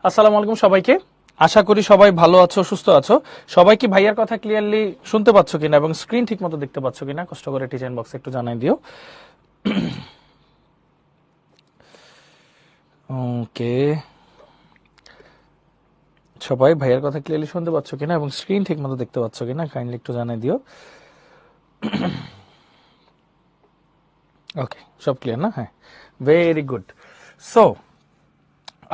আসসালামু আলাইকুম সবাইকে। আশা করি সবাই ভালো আছো, সুস্থ আছো। সবাই কি ভাইয়ার কথা ক্লিয়ারলি শুনতে পাচ্ছ কিনা এবং স্ক্রিন ঠিক মতো দেখতে পাচ্ছ কিনা কষ্ট করে টিচার বক্সে একটু জানাই দিও। ওকে, সবাই ভাইয়ার কথা ক্লিয়ারলি শুনতে পাচ্ছ কিনা এবং স্ক্রিন ঠিক মতো দেখতে পাচ্ছ কিনা কাইন্ডলি একটু জানাই দিও। ওকে, সব ক্লিয়ার না? হ্যাঁ, ভেরি গুড। সো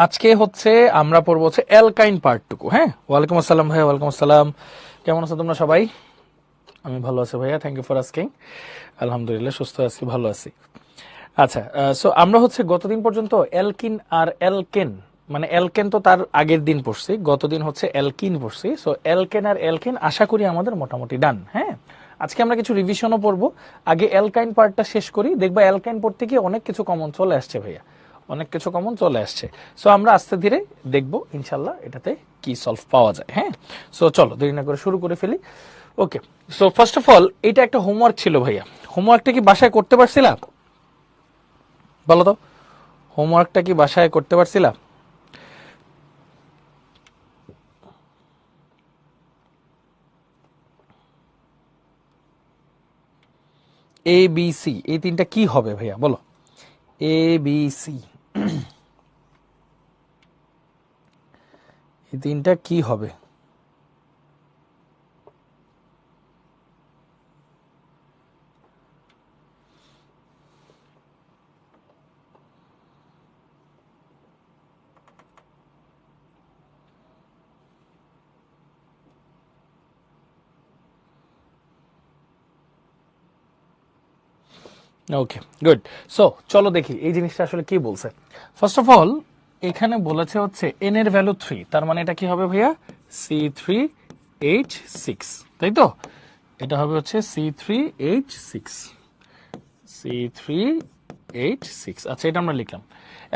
আজকে হচ্ছে আমরা পড়বো হচ্ছে অ্যালকাইন পার্টটুকু। হ্যাঁ, ওয়ালাইকুম আসসালাম ভাইয়া। ওয়ালাইকুম আসসালাম, কেমন আছো তোমরা সবাই? আমি ভালো আছি ভাইয়া, থ্যাংক ইউ ফর আস্কিং। আলহামদুলিল্লাহ সুস্থ আছি, ভালো আছি। আচ্ছা, সো আমরা হচ্ছে গতদিন পর্যন্ত অ্যালকিন আর অ্যালকেন, মানে অ্যালকেন তো তার আগের দিন পড়ছি, গতদিন হচ্ছে অ্যালকিন পড়ছি। সো অ্যালকেন আর অ্যালকেন আশা করি আমাদের মোটামুটি ডান। হ্যাঁ, আজকে আমরা কিছু রিভিশনও পড়বো। আগে অ্যালকাইন পার্টটা শেষ করি, দেখবা অ্যালকাইন পড়তে গিয়ে অনেক কিছু কমন চলে আসছে ভাইয়া, অনেক কিছু কমন চলে আসছে। সো আমরা আস্তে ধীরে দেখবো ইনশাল্লাহ এটাতে কি সলভ পাওয়া যায়। হ্যাঁ, সো চলো দেরি না করে শুরু করে ফেলি। ওকে, সো ফার্স্ট অফ অল এটা একটা হোমওয়ার্ক ছিল ভাইয়া। হোমওয়ার্কটা কি বাসায় করতে পারছিলাম? বলো তো, হোমওয়ার্কটা কি বাসায় করতে পারছিলা? এ বি সি এই তিনটা কি হবে ভাইয়া বলো? এ বি সি এই তিনটা কি হবে? ওকে, গুড। সো চলো দেখি এই জিনিসটা আসলে কি বলছে। ফার্স্ট অফ অল এখানে বলেছে হচ্ছে এন এর ভ্যালু 3, তার মানে এটা কি হবে ভাইয়া? C3H6, তাই তো? এটা হবে হচ্ছে C3H6, C3H6। আচ্ছা, এটা আমরা লিখলাম।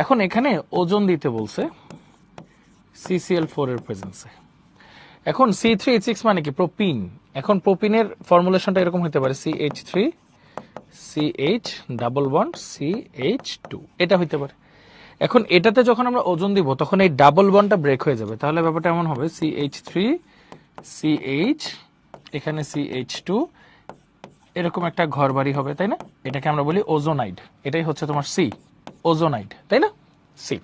এখন এখানে ওজন দিতে বলছে CCl4 এর প্রেজেন্সে। এখন C3H6 মানে কি? প্রোপিন। এখন প্রোপিনের ফর্মুলেশনটা এরকম হতে পারে CH3CH ডাবল বন্ড CH2, এটা হইতে পারে। এখন এটাতে যখন আমরা ওজন দিব তখন এই ডাবল বন্ডটা ব্রেক হয়ে যাবে, তাহলে ব্যাপারটা এমন হবে CH3CH, এখানে CH2, এরকম একটা ঘর বাড়ি হবে, তাই না? এটাকে আমরা বলি ওজোনাইড। এটাই হচ্ছে তোমার সি, ওজোনাইড, তাই না? সি।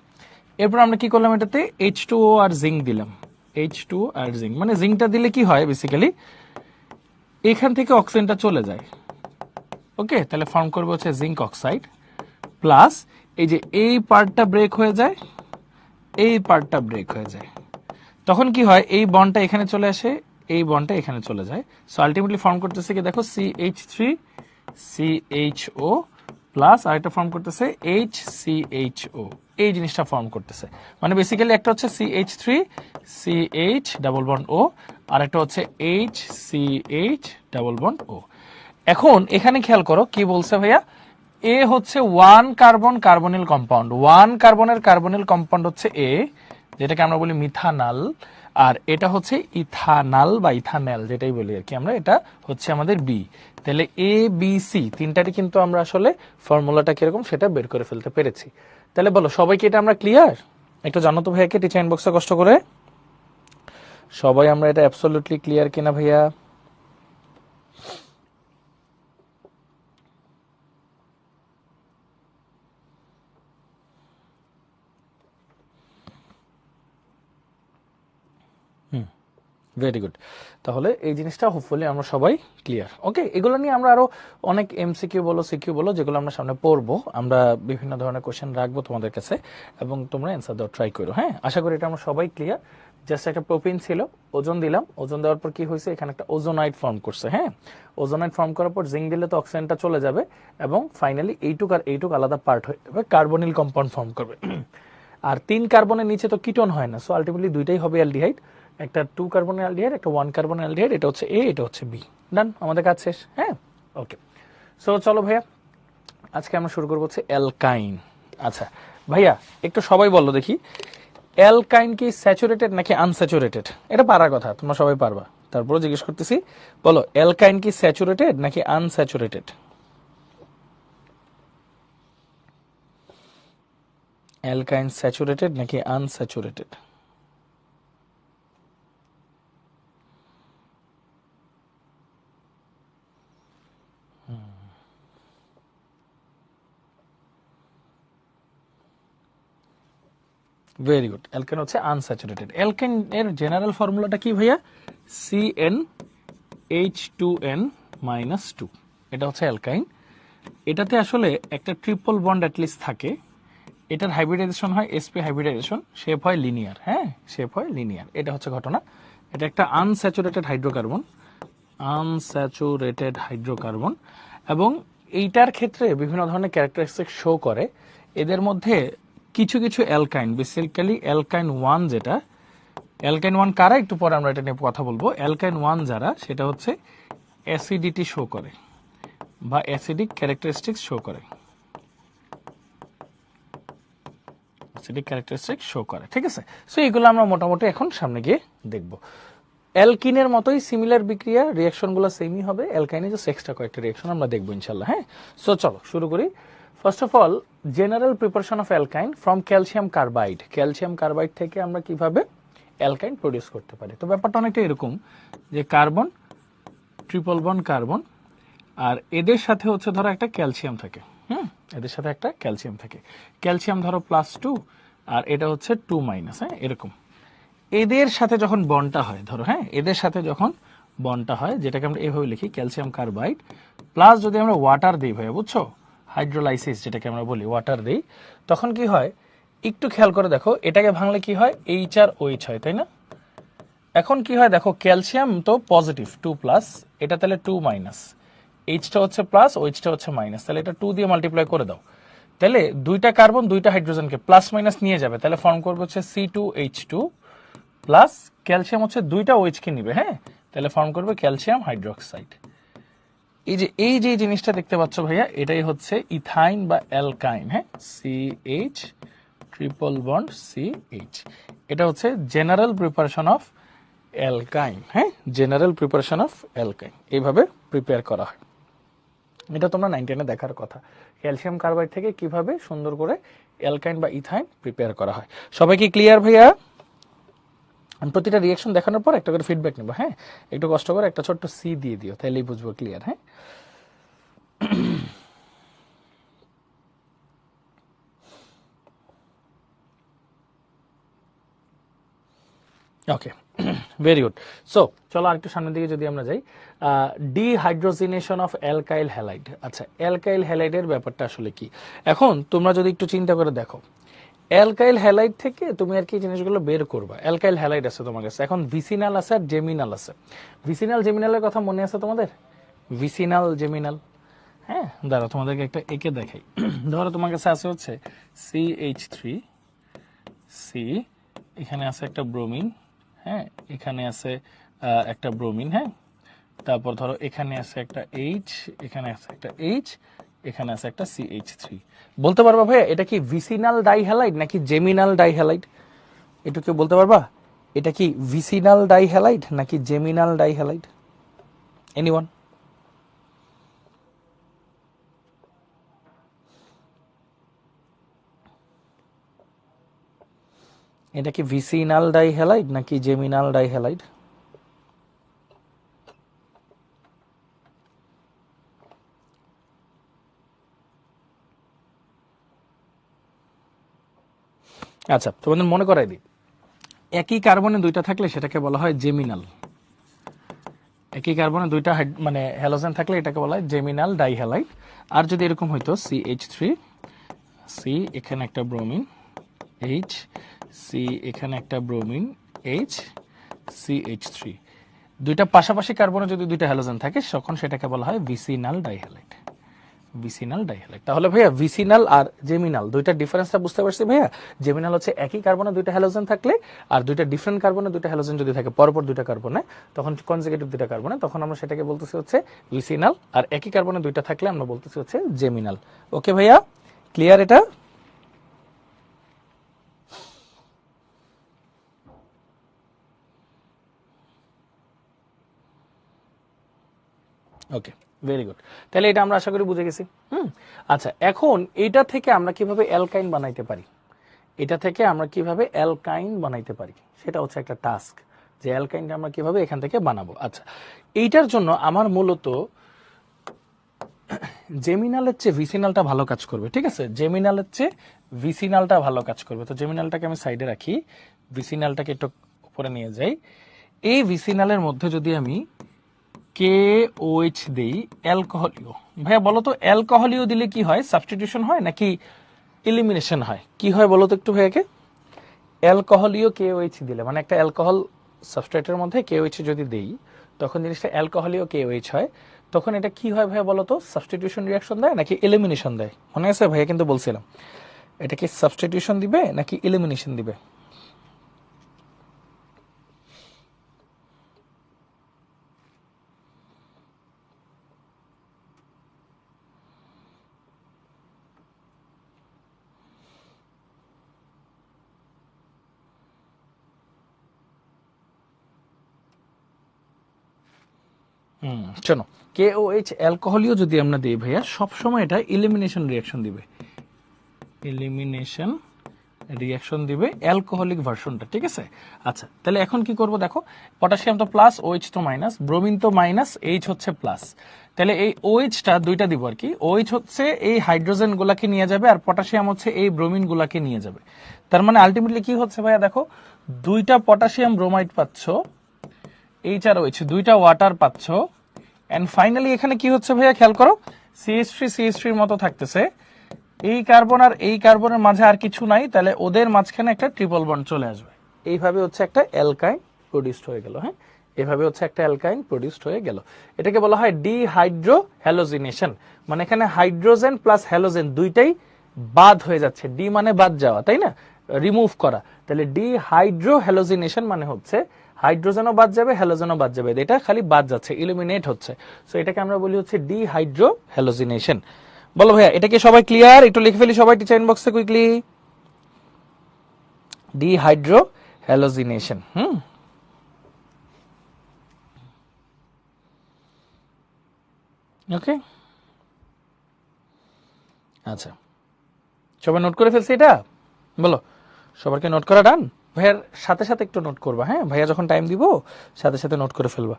এরপর আমরা কি করলাম, এটাতে H2O আর জিঙ্ক দিলাম। H2O আর জিঙ্ক, মানে জিঙ্কটা দিলে কি হয় বেসিক্যালি, এখান থেকে অক্সিজেনটা চলে যায়। ওকে, তাহলে ফর্ম করবে হচ্ছে জিঙ্ক অক্সাইড প্লাস এই যে এই পার্টটা ব্রেক হয়ে যায়, এই পার্টটা ব্রেক হয়ে যায়। তখন কি হয়, এই বন্ডটা এখানে চলে আসে, এই বন্ডটা এখানে চলে যায়। সো আলটিমেটলি ফর্ম করতেছে কি দেখো, CH3CHO প্লাস আরেকটা ফর্ম করতেছে HCHO, এই জিনিসটা ফর্ম করতেছে। মানে বেসিক্যালি একটা হচ্ছে CH3CH ডাবল বন্ড O, আর একটা হচ্ছে HCH ডাবল বন্ড O। এখন এখানে খেয়াল করো কি বলছে ভাইয়া, এ হচ্ছে 1 কার্বন কার্বনিল কম্পাউন্ড, 1 কার্বনের কার্বনিল কম্পাউন্ড হচ্ছে এ, যেটাকে আমরা বলি মিথানাল, আর এটা হচ্ছে ইথানাল বা ইথানেল, যেটাই বলি আর কি আমরা, এটা হচ্ছে আমাদের বি। তাহলে এ বি সি তিনটারই কিন্তু আমরা আসলে ফর্মুলাটা কিরকম সেটা বের করে ফেলতে পেরেছি। তাহলে বলো সবাইকে এটা আমরা ক্লিয়ার? একটু জানো তো ভাইয়াকে টিচার ইনবক্সে কষ্ট করে, সবাই আমরা এটা অ্যাবসলিউটলি ক্লিয়ার কিনা ভাইয়া? Very good. তাহলে এই জিনিসটা হোপফুলি আমরা সবাই ক্লিয়ার। ওকে, এগুলো নিয়ে আমরা আরো অনেক এমসিকিউ বলো সিকিউ বলো যেগুলো আমরা সামনে পড়বো, আমরা বিভিন্ন ধরনের কোশ্চেন রাখবো তোমাদের কাছে এবং তোমরা অ্যান্সার দেওয়ার ট্রাই করো। হ্যাঁ, আশা করি এটা আমরা সবাই ক্লিয়ার। জাস্ট একটা প্রোপিন ছিল, ওজন দিলাম, ওজন দেওয়ার পর কি হয়েছে, এখানে একটা ওজোনাইড ফর্ম করছে। হ্যাঁ, ওজোনাইড ফর্ম করার পর জিঙ্ক দিলে তো অক্সিজেনটা চলে যাবে এবং ফাইনালি এইটুক আর এইটুক আলাদা পার্ট হয়ে যাবে, কার্বনিল কম্পাউন্ড ফর্ম করবে। আর 3 কার্বনের নিচে তো কিটোন হয় না, সো আলটিমেটলি দুইটাই হবে অ্যালডিহাইড, একটা 2 কার্বন অ্যালডিহাইড, একটা 1 কার্বন অ্যালডিহাইড। এটা হচ্ছে এ, এটা হচ্ছে বি। ডান, আমাদের কাজ শেষ। হ্যাঁ, ওকে। সো চলো ভাইয়া, আজকে আমরা শুরু করবো হচ্ছে অ্যালকাইন। আচ্ছা ভাইয়া, একটু সবাই বলো দেখি, অ্যালকাইন কি স্যাচুরেটেড নাকি আনস্যাচুরেটেড? এটা পারার কথা, তোমরা সবাই পারবা, তারপরে জিজ্ঞেস করতেছি, বলো অ্যালকাইন কি স্যাচুরেটেড নাকি আনস্যাচুরেটেড? অ্যালকাইন স্যাচুরেটেড নাকি আনস্যাচুরেটেড? ভেরি গুড, অ্যালকেন হচ্ছে আনস্যাচুরেটেড। অ্যালকেন এর জেনারেল ফর্মুলাটা কি ভাইয়া? CnH2n-2, এটা হচ্ছে অ্যালকাইন। এটাতে আসলে একটা ট্রিপল বন্ড অ্যাটলিস্ট থাকে। এটার হাইব্রিডাইজেশন হয় sp হাইব্রিডাইজেশন, শেপ হয় লিনিয়ার। হ্যাঁ, শেপ হয় লিনিয়ার, এটা হচ্ছে ঘটনা। এটা একটা আনস্যাচুরেটেড হাইড্রোকার্বন, আনস্যাচুরেটেড হাইড্রোকার্বন, এবং এইটার ক্ষেত্রে বিভিন্ন ধরনের ক্যারেক্টারিস্টিক শো করে। এদের মধ্যে কিছু কিছু অ্যালকাইন, বেসিক্যালি অ্যালকাইন 1, যেটা অ্যালকাইন 1 কারা একটু পরে আমরা এটা নিয়ে কথা বলবো। অ্যালকাইন 1 যারা, সেটা হচ্ছে অ্যাসিডিটি শো করে বা অ্যাসিডিক ক্যারেক্টারিস্টিক্স শো করে, অ্যাসিডিক ক্যারেক্টারিস্টিক শো করে। ঠিক আছে, সো এগুলো আমরা মোটামুটি এখন সামনে গিয়ে দেখব। অ্যালকিনের মতোই সিমিলার বিক্রিয়া, রিয়াকশনগুলো সেমই হবে। অ্যালকাইনে যে এক্সট্রা কয়েকটা রিয়াকশন আমরা দেখবো ইনশাল্লাহ। হ্যাঁ, সো চলো শুরু করি। First of all, general preparation of অ্যালকাইন from calcium carbide. Calcium carbide থেকে আমরা কিভাবে অ্যালকাইন প্রডিউস করতে পারি। তো ব্যাপারটা অনেকটা এরকম যে কার্বন, ট্রিপল বন্ড কার্বন, আর এদের সাথে হচ্ছে ধরো একটা ক্যালসিয়াম থাকে। এদের সাথে একটা ক্যালসিয়াম থাকে। ক্যালসিয়াম ধরো +2 আর এটা হচ্ছে 2-। হ্যাঁ, এরকম এদের সাথে যখন বন্ডটা হয়, ধরো হ্যাঁ, এদের সাথে যখন বন্ডটা হয়, যেটাকে আমরা এভাবে লিখি ক্যালসিয়াম কার্বাইড প্লাস যদি আমরা ওয়াটার দিই ভাইয়া, বুঝছো, হাইড্রোলাইসিস যেটাকে আমরা বলি, ওয়াটার দিই, তখন কি হয় একটু খেয়াল করে দেখো। এটাকে ভাঙলে কি হয়, H আর OH হয়, তাই না? এখন কি হয় দেখো, ক্যালসিয়াম তো পজিটিভ 2+, এটা তাহলে 2-, এইচটা হচ্ছে প্লাস, ওইচটা হচ্ছে মাইনাস, তাহলে এটা 2 দিয়ে মাল্টিপ্লাই করে দাও। তাহলে দুইটা কার্বন দুইটা হাইড্রোজেনকে প্লাস মাইনাস নিয়ে যাবে, তাহলে ফর্ম করবে হচ্ছে C2H2 প্লাস ক্যালসিয়াম হচ্ছে দুইটা OH কে নিবে। হ্যাঁ, তাহলে ফর্ম করবে ক্যালসিয়াম হাইড্রোক্সাইড। এই যে জিনিসটা দেখতে পাচ্ছ ভাইয়া, এটাই হচ্ছে ইথাইন বা অ্যালকাইন। হ্যাঁ, CH ট্রিপল বন্ড CH, এটা হচ্ছে জেনারেল প্রিপারেশন অফ অ্যালকাইন। হ্যাঁ, জেনারেল প্রিপারেশন অফ অ্যালকাইন এইভাবে প্রিপেয়ার করা হয়। এটা তোমরা 9-10-এ দেখার কথা, ক্যালসিয়াম কার্বাইড থেকে কিভাবে সুন্দর করে অ্যালকাইন বা ইথাইন প্রিপেয়ার করা হয়। সবাই কি ক্লিয়ার ভাইয়া? আমি প্রতিটা রিয়াকশন দেখানোর পর একটা করে ফিডব্যাক নেবো। হ্যাঁ, একটু কষ্ট করে একটা ছোট্ট C দিয়ে দিও, তাহলেই বুঝবো ক্লিয়ার। হ্যাঁ, ওকে, ভেরি গুড। সো চলো আরেকটু সামনের দিকে যদি আমরা যাই, ডিহাইড্রোজিনেশন অফ অ্যালকাইল হ্যালাইড। আচ্ছা, অ্যালকাইল হ্যালাইডের ব্যাপারটা আসলে কি? এখন তোমরা যদি একটু চিন্তা করে দেখো, অ্যালকাইল হ্যালাইড থেকে তুমি আর কি জিনিসগুলো বের করবা। অ্যালকাইল হ্যালাইড আছে তোমার কাছে, এখন ভিসিনাল আছে আর জেমিনাল আছে। ভিসিনাল জেমিনালের কথা মনে আছে তোমাদের? ভিসিনাল জেমিনাল, হ্যাঁ, দাঁড়া তোমাদেরকে একটা একে দেখাই। ধরো তোমার কাছে আছে হচ্ছে CH3, C, এখানে আছে একটা ব্রোমিন, হ্যাঁ, এখানে আছে একটা ব্রোমিন, হ্যাঁ, তারপর ধরো এখানে আছে একটা H, এখানে আছে একটা H, এখানে আছে একটা CH3। বলতে পারবা ভাইয়া এটা কি ভিসিনাল ডাইহ্যালাইড নাকি জেমিনাল ডাইহ্যালাইড? একটু কেউ বলতে পারবা এটা কি ভিসিনাল ডাইহ্যালাইড নাকি জেমিনাল ডাইহ্যালাইড? এনিওয়ান? এটা কি ভিসিনাল ডাইহ্যালাইড নাকি জেমিনাল ডাইহ্যালাইড? আচ্ছা, তোমাদের মনে করাই দিই, একই কার্বনে দুইটা থাকলে সেটাকে বলা হয় জেমিনাল। একই কার্বনে দুইটা মানে হ্যালোজেন থাকলে এটাকে বলা হয় জেমিনাল ডাইহ্যালাইড। আর যদি এরকম হইতো CH3, C, এখানে একটা ব্রোমিন H, C, এখানে একটা ব্রোমিন H, CH3, দুইটা পাশাপাশি কার্বনে যদি দুইটা হ্যালোজেন থাকে তখন সেটাকে বলা হয় ভিসিনাল ডাইহ্যালাইড। Vicinal dihalide. তাহলে ভাইয়া ভিসিনাল আর জেমিনাল দুইটা ডিফারেন্সটা বুঝতে পারছি ভাইয়া? জেমিনাল হচ্ছে একই কার্বনে দুইটা হ্যালোজেন থাকলে, আর দুইটা ডিফারেন্ট কার্বনে দুইটা হ্যালোজেন যদি থাকে পরপর দুইটা কার্বনে, তখন কনজুগেটিভ দুইটা কার্বনে, তখন আমরা সেটাকে বলতেছি হচ্ছে ভিসিনাল। আর একই কার্বনে দুইটা থাকলে আমরা বলতেছি হচ্ছে জেমিনাল। ওকে ভাইয়া, ক্লিয়ার এটা? ওকে, ভেরি গুড। তাহলে এটা আমরা আশা করি বুঝে গেছি। আচ্ছা, এখন এটা থেকে আমরা কিভাবে অ্যালকাইন বানাইতে পারি, এটা থেকে আমরা কিভাবে অ্যালকাইন বানাইতে পারি সেটা হচ্ছে একটা টাস্ক, যে অ্যালকাইনটা আমরা কিভাবে এখান থেকে বানাবো। আচ্ছা, এইটার জন্য আমার মূলত জেমিনালের চেয়ে ভিসিনালটা ভালো কাজ করবে, ঠিক আছে? জেমিনালের চেয়ে ভিসিনালটা ভালো কাজ করবে। তো জেমিনালটাকে আমি সাইডে রাখি, ভিসিনালটাকে একটু উপরে নিয়ে যাই। এই ভিসিনালের মধ্যে যদি আমি কে ওএইচ দেই, অ্যালকোহলীয়, ভাইয়া বলো তো অ্যালকোহলীয় দিলে কি হয়? সাবস্টিটিউশন হয় নাকি এলিমিনেশন হয়? কি হয় বলো তো একটু ভাইয়াকে। অ্যালকোহলীয় কেওএইচ দিলে, মানে একটা অ্যালকোহল সাবস্ট্রেটের মধ্যে কেওএইচ যদি দেই, তখন জিনিসটা অ্যালকোহলীয় কেওএইচ হয়। তখন এটা কি হয় ভাইয়া বলো তো? সাবস্টিটিউশন রিয়াকশন দেয় নাকি এলিমিনেশন দেয়? মনে আছে ভাইয়া কিন্তু বলছিলাম, এটা কি সাবস্টিটিউশন দিবে নাকি এলিমিনেশন দিবে? শোনো, কেওএইচ অ্যালকোহলীয় যদি আমরা দিই ভাইয়া, সবসময় এটা এলিমিনেশন রিয়াকশন দিবে, এলিমিনেশন রিয়াকশন দিবে অ্যালকোহলিক ভার্সনটা, ঠিক আছে? আচ্ছা, তাহলে এখন কি করব দেখো, পটাশিয়াম তো প্লাস, ওএইচ তো মাইনাস, ব্রোমিন তো মাইনাস, এইচ হচ্ছে প্লাস। তাহলে এই ওএইচটা দুইটা দিব আর কি। ওএইচ হচ্ছে এই হাইড্রোজেন গুলাকে নিয়ে যাবে, আর পটাশিয়াম হচ্ছে এই ব্রোমিন গুলাকে নিয়ে যাবে। তার মানে আলটিমেটলি কি হচ্ছে ভাইয়া দেখো, দুইটা পটাশিয়াম ব্রোমাইড পাচ্ছ, এইচ আর ওএইচ দুইটা ওয়াটার পাচ্ছ, এন্ড ফাইনালি এখানে কি হচ্ছে ভাইয়া খেয়াল করো, CH3 মতো থাকতেছে। এই কার্বন আর এই কার্বনের মাঝে আর কিছু নাই, তাহলে ওদের মাঝখানে একটা ট্রিপল বন্ড চলে আসবে। এইভাবে হচ্ছে একটা অ্যালকাইন প্রডিউসড হয়ে গেল। হ্যাঁ, এভাবে হচ্ছে একটা অ্যালকাইন প্রডিউসড হয়ে গেল। এটাকে বলা হয় ডিহাইড্রো হ্যালোজিনেশন। মানে এখানে হাইড্রোজেন প্লাস হ্যালোজেন দুইটাই বাদ হয়ে যাচ্ছে। ডি মানে বাদ যাওয়া, তাই না? রিমুভ করা। তাহলে ডিহাইড্রো হ্যালোজিনেশন মানে হচ্ছে হাইড্রোজেনও বাদ যাবে, হ্যালোজেনও বাদ যাবে, এটা খালি বাদ যাচ্ছে, ইলিমিনেট হচ্ছে। সো এটাকে আমরা বলি হচ্ছে ডিহাইড্রো হ্যালোজিনেশন। বলো ভাইয়া, এটা কি সবাই ক্লিয়ার? একটু লিখে ফেলি সবাই টিচার ইনবক্সে কুইকলি। Dehydro halogenation. ওকে, আচ্ছা, সবাই নোট করে ফেলছি এটা? বলো, সবারকে নোট করা ডান? ভাইয়ার সাথে সাথে একটু নোট করবা, হ্যাঁ? ভাইয়া যখন টাইম দিব সাথে সাথে নোট করে ফেলবা।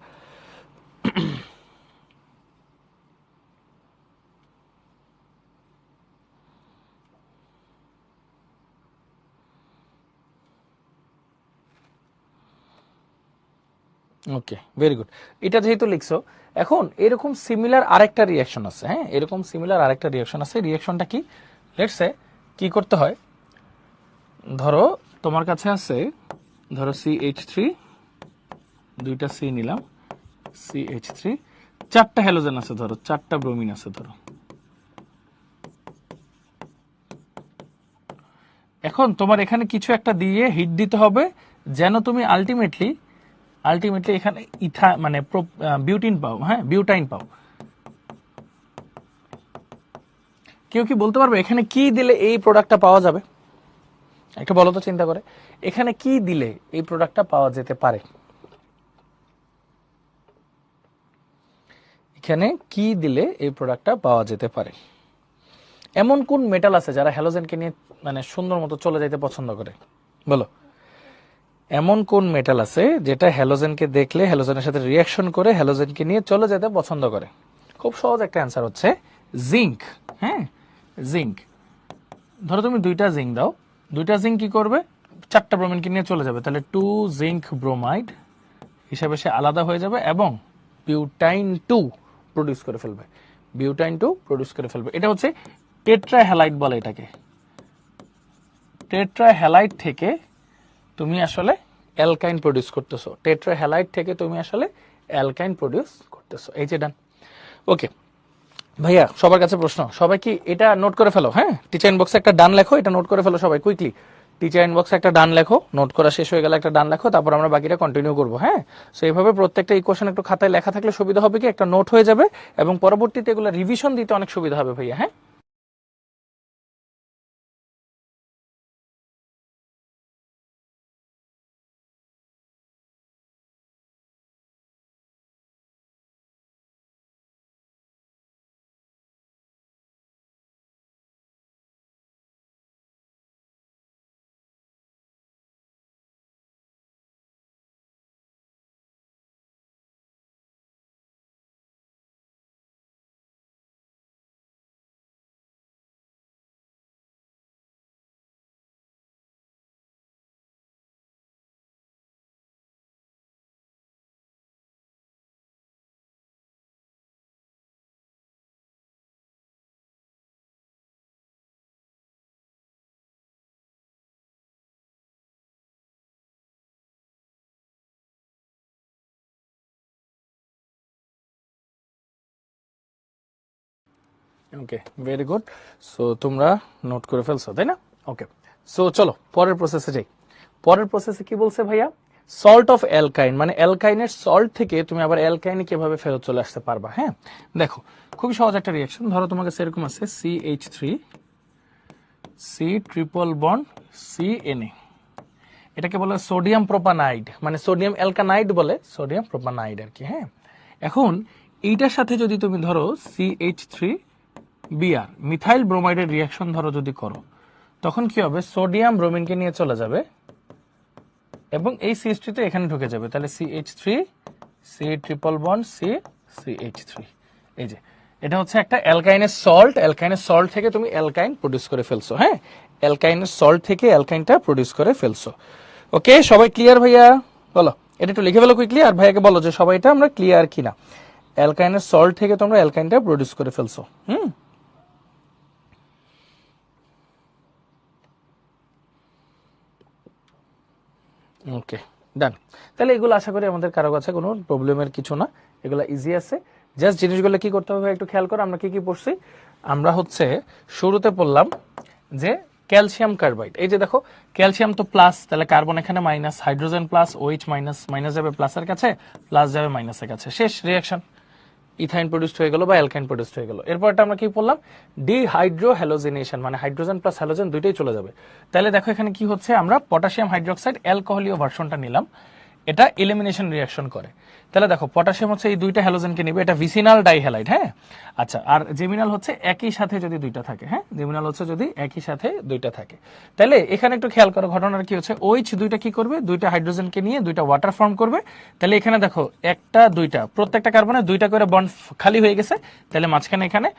ওকে, ভেরি গুড। এটা যেহেতু লিখছো, এখন এরকম সিমিলার আরেকটা রিয়াকশন আছে। হ্যাঁ, এরকম সিমিলার আরেকটা রিয়াকশন আছে। রিয়াকশনটা কি? লেটস সে কি করতে হয়, ধরো তোমার কাছে আছে, ধরো CH3, দুইটা সি নিলাম, CH3, চারটা হ্যালোজেন আছে, ধরো চারটা ব্রোমিন আছে ধরো। এখন তোমার এখানে কিছু একটা দিয়ে হিট দিতে হবে, যেন তুমি আলটিমেটলি এখানে ইথা মানে বিউটিন পাও। হ্যাঁ, বিউটাইন পাও। কেউ কি বলতে পারবে এখানে কি দিলে এই প্রোডাক্টটা পাওয়া যাবে? একটা বলো তো চিন্তা করে, এখানে কি দিলে এই প্রোডাক্টটা পাওয়া যেতে পারে? এখানে কি দিলে এই প্রোডাক্টটা পাওয়া যেতে পারে? এমন কোন মেটাল আছে যারা হ্যালোজেনকে নিয়ে মানে সুন্দর মতো চলে যেতে পছন্দ করে? বলো, এমন কোন মেটাল আছে যেটা হ্যালোজেনকে দেখলে হ্যালোজেনের সাথে রিয়াকশন করে হ্যালোজেনকে নিয়ে চলে যেতে পছন্দ করে? খুব সহজ একটা অ্যান্সার হচ্ছে জিঙ্ক। হ্যাঁ, জিঙ্ক। ধরো তুমি দুইটা জিঙ্ক দাও, দুইটা জিঙ্ক কি করবে? চারটা ব্রোমিনকে নিয়ে চলে যাবে, তাহলে 2 জিঙ্ক ব্রোমাইড হিসাবে সে আলাদা হয়ে যাবে এবং বিউটাইন 2 প্রডিউস করে ফেলবে। বিউটাইন 2 প্রডিউস করে ফেলবে। এটা হচ্ছে টেট্রাহ্যালাইড বলে এটাকে। টেট্রাহ্যালাইড থেকে তুমি আসলে অ্যালকাইন প্রডিউস করতেছো। টেট্রাহ্যালাইড থেকে তুমি আসলে অ্যালকাইন প্রডিউস করতেছো। এই যে ডান। ওকে ভাইয়া, সবার কাছে প্রশ্ন, সবাই কি এটা নোট করে ফেলো? হ্যাঁ, টিচার ইনবক্সে একটা ডান লেখো, এটা নোট করে ফেলো সবাই কুইকলি। টিচার ইনবক্সে একটা ডান লেখো, নোট করা শেষ হয়ে গেলে একটা ডান লেখো, তারপর আমরা বাকিটা কন্টিনিউ করবো। হ্যাঁ, সো এইভাবে প্রত্যেকটা ইকুয়েশন একটু খাতায় লেখা থাকলে সুবিধা হবে, কি একটা নোট হয়ে যাবে এবং পরবর্তীতে এগুলো রিভিশন দিতে অনেক সুবিধা হবে ভাইয়া। হ্যাঁ। ওকে, ভেরি গুড। সো তোমরা নোট করে ফেলছো, তাই না? ওকে, সো চলো পরের প্রসেসে যাই। পরের প্রসেসে কি বলছে ভাইয়া? সল্ট অফ অ্যালকাইন, মানে অ্যালকাইনের সল্ট থেকে তুমি আবার অ্যালকাইনে কিভাবে ফেরত চলে আসতে পারবা। হ্যাঁ, দেখো খুবই সহজ একটা রিয়াকশন। ধরো তোমাকে সেরকম আছে CH3 C triple bond CNA, এটাকে বলে সোডিয়াম প্রোপানাইড, মানে সোডিয়াম অ্যালকানাইড বলে, সোডিয়াম প্রোপানাইড আর কি। হ্যাঁ, এখন এইটার সাথে যদি তুমি ধরো CH3Br মিথাইল ব্রোমাইডের রিয়াকশন ধরো যদি করো, তখন কি হবে? সোডিয়াম ব্রোমিনকে নিয়ে চলে যাবে এবং এই CH3 তে এখানে ঢুকে যাবে, তাহলে CH3 C triple bond CH3। এই যে এটা হচ্ছে একটা অ্যালকাইনের সল্ট, অ্যালকাইনের সল্ট থেকে তুমি অ্যালকাইন প্রডিউস করে ফেলছো। হ্যাঁ, অ্যালকাইনের সল্ট থেকে অ্যালকাইনটা প্রডিউস করে ফেলছো। ওকে, সবাই ক্লিয়ার ভাইয়া? বলো, এটা একটু লিখে ফেলো কুইকলি, আর ভাইয়াকে বলো যে সবাই এটা আমরা ক্লিয়ার কিনা। অ্যালকাইনের সল্ট থেকে তোমরা অ্যালকাইনটা প্রডিউস করে ফেলছো। ওকে, ডান। তাহলে এগুলো আশা করি আমাদের কারো কাছে কোনো প্রবলেমের কিছু না, এগুলো ইজি আছে। জাস্ট জিনিসগুলো কি করতে হবে একটু খেয়াল করো। আমরা কি কি পড়ছি? আমরা হচ্ছে শুরুতে পড়লাম যে ক্যালসিয়াম কার্বাইড। এই যে দেখো, ক্যালসিয়াম তো প্লাস, তাহলে কার্বন এখানে minus, hydrogen plus, OH minus, minus যাবে প্লাসের কাছে, প্লাস যাবে মাইনাসের কাছে, শেষ রিয়াকশন, ইথাইন প্রডিউসড হয়ে গেল বা অ্যালকাইন প্রডিউসড হয়ে গেল। এরপরটা আমরা কি পড়লাম? ডিহাইড্রো হ্যালোজিনেশন, মানে হাইড্রোজেন প্লাস হ্যালোজেন দুইটাই চলে যাবে। তাহলে দেখো এখানে কি হচ্ছে, আমরা পটাশিয়াম হাইড্রোক্সাইড অ্যালকোহলীয় ভার্সনটা নিলাম, এটা এলিমিনেশন রিয়াকশন করে। তাহলে দেখো পটাশিয়াম হচ্ছে এই দুইটা হ্যালোজেনকে নিবে, এটা ভিসিনাল ডাইহ্যালাইড। হ্যাঁ, আচ্ছা, আর জেমিনাল হচ্ছে একই সাথে যদি দুইটা থাকে। হ্যাঁ, জেমিনাল হচ্ছে যদি একই সাথে দুইটা থাকে। তাহলে এখানে একটু খেয়াল করো ঘটনাটা কি হচ্ছে। OH দুইটা কি করবে? দুইটা হাইড্রোজেনকে নিয়ে দুইটা ওয়াটার ফর্ম করবে। তাহলে এখানে দেখো একটা দুইটা, প্রত্যেকটা কার্বনে দুইটা করে বন্ড খালি হয়ে গেছে, তাহলে মাঝখানে এখানে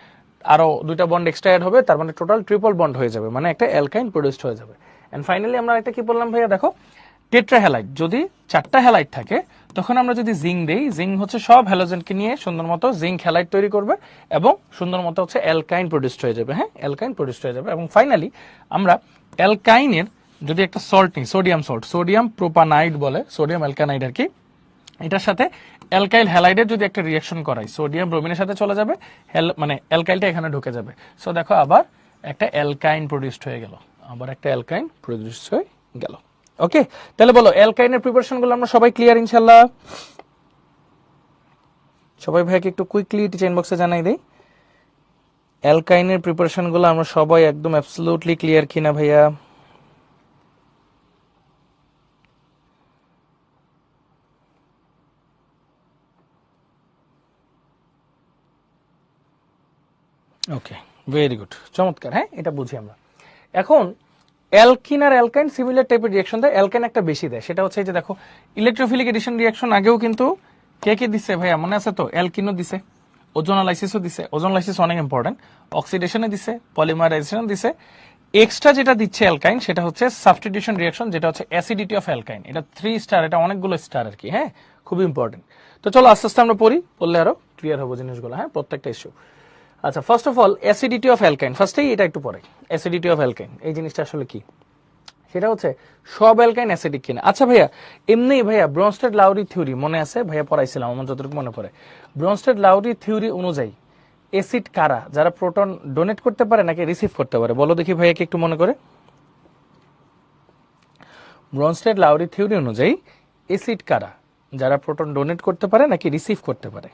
আরো দুইটা বন্ড এক্সট্রা অ্যাড হবে, তার মানে টোটাল ট্রিপল বন্ড হয়ে যাবে, মানে একটা অ্যালকাইন প্রডিউসড হয়ে যাবে। এন্ড ফাইনালি আমরা একটা কি বললাম ভাইয়া? দেখো টেট্রাহ্যালাইড, যদি চারটা হ্যালাইড থাকে তখন আমরা যদি জিঙ্ক দেই, জিঙ্ক হচ্ছে সব হ্যালোজেনকে নিয়ে সুন্দর মতো জিঙ্ক হ্যালাইড তৈরি করবে এবং সুন্দর মতো হচ্ছে অ্যালকাইন প্রডিউসড হয়ে যাবে। হ্যাঁ, অ্যালকাইন প্রডিউসড হয়ে যাবে। এবং ফাইনালি আমরা অ্যালকাইনের যদি একটা সল্ট নিই, সোডিয়াম সল্ট, সোডিয়াম প্রোপানাইড বলে, সোডিয়াম অ্যালকানাইড আর কি, এটার সাথে অ্যালকাইল হ্যালাইডের যদি একটা রিয়াকশন করাই, সোডিয়াম ব্রোমিনের সাথে চলে যাবে, মানে অ্যালকাইলটা এখানে ঢুকে যাবে। সো দেখো আবার একটা অ্যালকাইন প্রডিউসড হয়ে গেল, আবার একটা অ্যালকাইন প্রডিউসড হয়ে গেল। ওকে, তাহলে বলো অ্যালকাইনের প্রিপারেশন গুলো আমরা সবাই ক্লিয়ার ইনশাআল্লাহ? সবাই ভাইকে একটু কুইকলি টিচার ইনবক্সে জানাই দেই, অ্যালকাইনের প্রিপারেশন গুলো আমরা সবাই একদম অ্যাবসলিউটলি ক্লিয়ার কিনা ভাইয়া? ওকে, ভেরি গুড, চমৎকার। হ্যাঁ, এটা বুঝি আমরা। এখন অ্যালকিন আর অ্যালকাইন সিমিলার টাইপের রিয়াকশন দেয়, অ্যালকাইন একটা বেশি দেয়, সেটা হচ্ছে এই যে দেখো ইলেকট্রোফিলিক এডিশন রিয়াকশন আগেও কিন্তু কে কে দিছে ভাইয়া মনে আছে তো? অ্যালকিনও দিছে, ওজোনালাইসিসও দিছে, ওজোনালাইসিস অনেক ইম্পর্টেন্ট, অক্সিডেশনে দিছে, পলিমারাইজেশন দিছে। এক্সট্রা যেটা দিচ্ছে অ্যালকাইন সেটা হচ্ছে সাবস্টিটিউশন রিয়াকশন, যেটা হচ্ছে অ্যাসিডিটি অফ অ্যালকাইন। এটা 3 স্টার, এটা অনেকগুলো স্টার আর কি। হ্যাঁ, খুবই ইম্পর্টেন্ট। তো চলো আস্তে আস্তে আমরা পড়ি, পড়লে আরো ক্লিয়ার হবো জিনিসগুলো। হ্যাঁ, প্রত্যেকটা ইস্যু। আচ্ছা, first of all acidity of অ্যালকাইন, ফার্স্টেই এটা একটু পরে। অ্যাসিডিটি অফ অ্যালকাইন এই জিনিসটা আসলে কি? সেটা হচ্ছে সব অ্যালকাইন অ্যাসিডিক কিনা। আচ্ছা ভাইয়া, এমনি ভাইয়া ব্রনস্টেড লাউরি থিওরি মনে আছে? ভাইয়া পড়াইছিলাম আমার যতটুকু মনে পড়ে। ব্রনস্টেড লাউরি থিওরি অনুযায়ী অ্যাসিড কারা? যারা প্রোটন ডোনেট করতে পারে নাকি রিসিভ করতে পারে? বলো দেখি ভাইয়াকে একটু মনে করে। ব্রনস্টেড লাউরি থিওরি অনুযায়ী অ্যাসিড কারা? যারা প্রোটন ডোনেট করতে পারে নাকি রিসিভ করতে পারে?